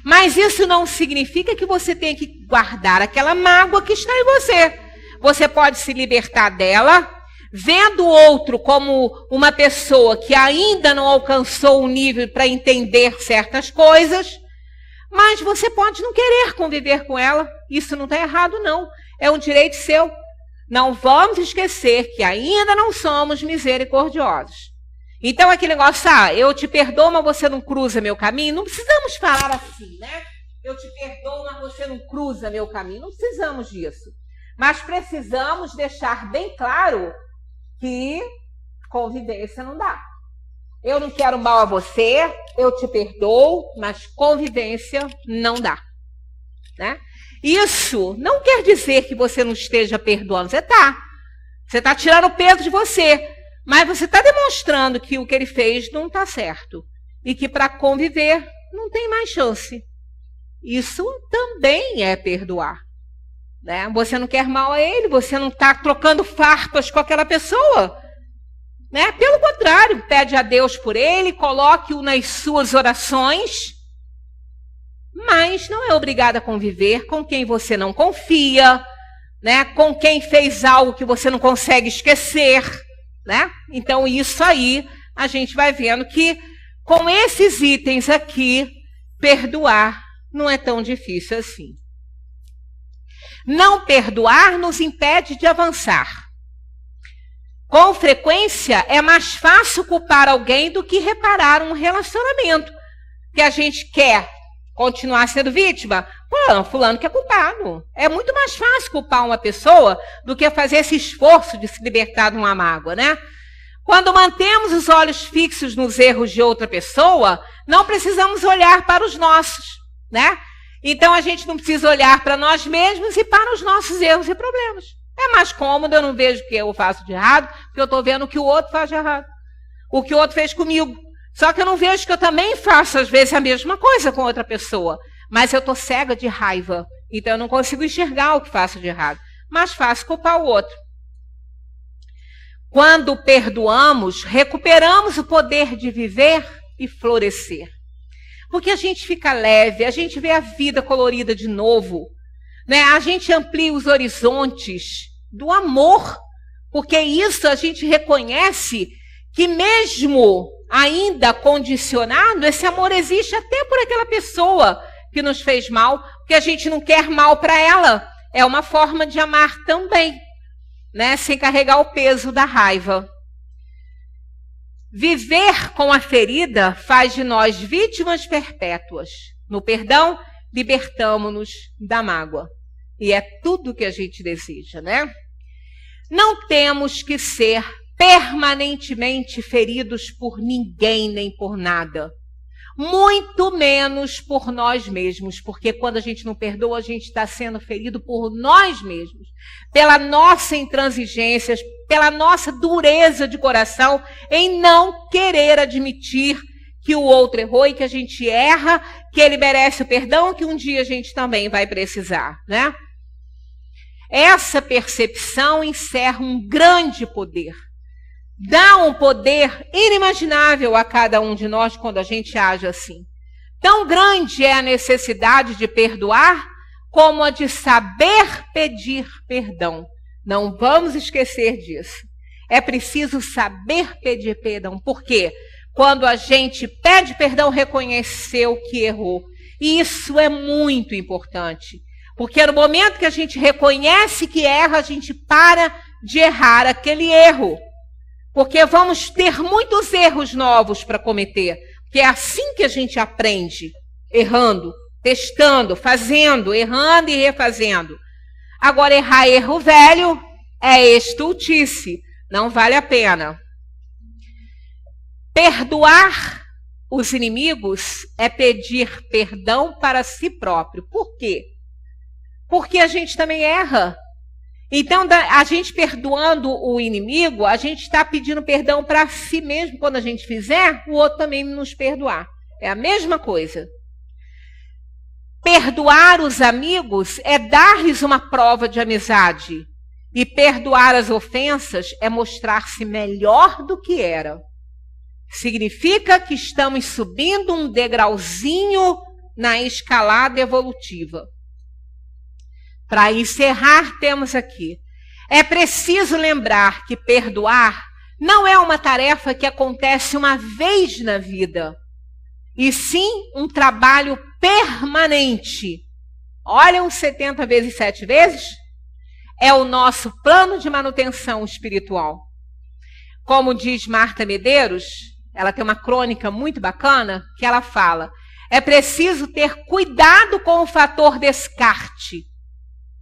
Mas isso não significa que você tenha que guardar aquela mágoa que está em você. Você pode se libertar dela, vendo o outro como uma pessoa que ainda não alcançou o nível para entender certas coisas, mas você pode não querer conviver com ela. Isso não está errado, não. É um direito seu. Não vamos esquecer que ainda não somos misericordiosos. Então, aquele negócio, eu te perdoo, mas você não cruza meu caminho. Não precisamos falar assim, né? Eu te perdoo, mas você não cruza meu caminho. Não precisamos disso. Mas precisamos deixar bem claro que convivência não dá. Eu não quero mal a você, eu te perdoo, mas convivência não dá. Né? Isso não quer dizer que você não esteja perdoando. Você está tirando o peso de você. Mas você está demonstrando que o que ele fez não está certo. E que para conviver não tem mais chance. Isso também é perdoar. Né? Você não quer mal a ele, você não está trocando farpas com aquela pessoa. Né? Pelo contrário, pede a Deus por ele, coloque-o nas suas orações, mas não é obrigado a conviver com quem você não confia, né? Com quem fez algo que você não consegue esquecer. Né? Então, isso aí, a gente vai vendo que com esses itens aqui, perdoar não é tão difícil assim. Não perdoar nos impede de avançar. Com frequência, é mais fácil culpar alguém do que reparar um relacionamento. Que a gente quer continuar sendo vítima. Fulano que é culpado. É muito mais fácil culpar uma pessoa do que fazer esse esforço de se libertar de uma mágoa, né? Quando mantemos os olhos fixos nos erros de outra pessoa, não precisamos olhar para os nossos, né? Então, a gente não precisa olhar para nós mesmos e para os nossos erros e problemas. É mais cômodo, eu não vejo o que eu faço de errado, porque eu estou vendo o que o outro faz de errado. O que o outro fez comigo. Só que eu não vejo que eu também faço, às vezes, a mesma coisa com outra pessoa. Mas eu estou cega de raiva, então eu não consigo enxergar o que faço de errado, mas faço culpar o outro. Quando perdoamos, recuperamos o poder de viver e florescer. Porque a gente fica leve, a gente vê a vida colorida de novo, né? A gente amplia os horizontes do amor, porque isso a gente reconhece que mesmo ainda condicionado, esse amor existe até por aquela pessoa que nos fez mal, porque a gente não quer mal para ela. É uma forma de amar também, né? Sem carregar o peso da raiva. Viver com a ferida faz de nós vítimas perpétuas. No perdão, libertamo-nos da mágoa. E é tudo que a gente deseja, né? Não temos que ser permanentemente feridos por ninguém nem por nada. Muito menos por nós mesmos, porque quando a gente não perdoa, a gente está sendo ferido por nós mesmos, pela nossa intransigência, pela nossa dureza de coração em não querer admitir que o outro errou e que a gente erra, que ele merece o perdão, que um dia a gente também vai precisar, né? Essa percepção encerra um grande poder. Dá um poder inimaginável a cada um de nós quando a gente age assim. Tão grande é a necessidade de perdoar como a de saber pedir perdão. Não vamos esquecer disso. É preciso saber pedir perdão. Por quê? Quando a gente pede perdão, reconheceu que errou. E isso é muito importante. Porque no momento que a gente reconhece que erra, a gente para de errar aquele erro. Porque vamos ter muitos erros novos para cometer. Porque é assim que a gente aprende, errando, testando, fazendo, errando e refazendo. Agora, errar erro velho é estultice, não vale a pena. Perdoar os inimigos é pedir perdão para si próprio. Por quê? Porque a gente também erra. Então, a gente perdoando o inimigo, a gente está pedindo perdão para si mesmo. Quando a gente fizer, o outro também nos perdoar. É a mesma coisa. Perdoar os amigos é dar-lhes uma prova de amizade. E perdoar as ofensas é mostrar-se melhor do que era. Significa que estamos subindo um degrauzinho na escalada evolutiva. Para encerrar, temos aqui. É preciso lembrar que perdoar não é uma tarefa que acontece uma vez na vida, e sim um trabalho permanente. Olham 70 vezes 7 vezes? É o nosso plano de manutenção espiritual. Como diz Marta Medeiros, ela tem uma crônica muito bacana, que ela fala, é preciso ter cuidado com o fator descarte.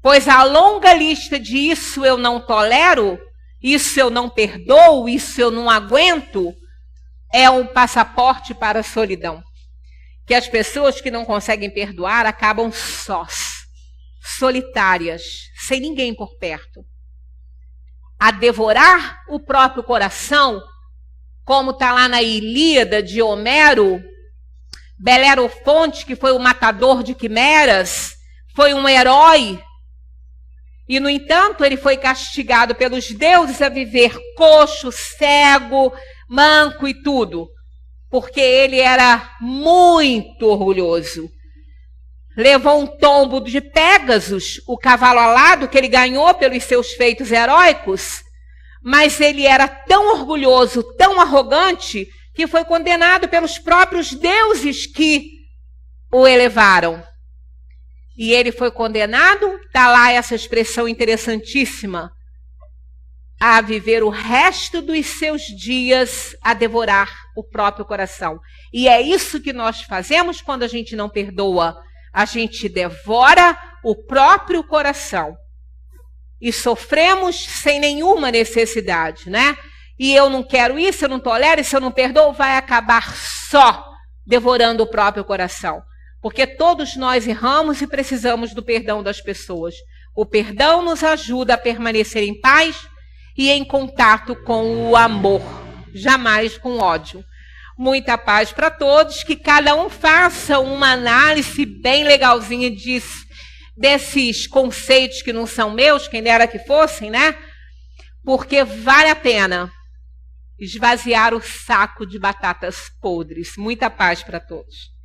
Pois a longa lista de isso eu não tolero, isso eu não perdoo, isso eu não aguento, é um passaporte para a solidão. Que as pessoas que não conseguem perdoar acabam sós, solitárias, sem ninguém por perto. A devorar o próprio coração, como está lá na Ilíada de Homero, Belerofonte, que foi o matador de quimeras, foi um herói. E, no entanto, ele foi castigado pelos deuses a viver coxo, cego, manco e tudo, porque ele era muito orgulhoso. Levou um tombo de Pégasus, o cavalo alado que ele ganhou pelos seus feitos heróicos, mas ele era tão orgulhoso, tão arrogante, que foi condenado pelos próprios deuses que o elevaram. E ele foi condenado, está lá essa expressão interessantíssima, a viver o resto dos seus dias a devorar o próprio coração. E é isso que nós fazemos quando a gente não perdoa. A gente devora o próprio coração. E sofremos sem nenhuma necessidade, né? E eu não quero isso, eu não tolero, e se eu não perdoo, vai acabar só devorando o próprio coração. Porque todos nós erramos e precisamos do perdão das pessoas. O perdão nos ajuda a permanecer em paz e em contato com o amor, jamais com ódio. Muita paz para todos, que cada um faça uma análise bem legalzinha desses conceitos que não são meus, quem dera que fossem, né? Porque vale a pena esvaziar o saco de batatas podres. Muita paz para todos.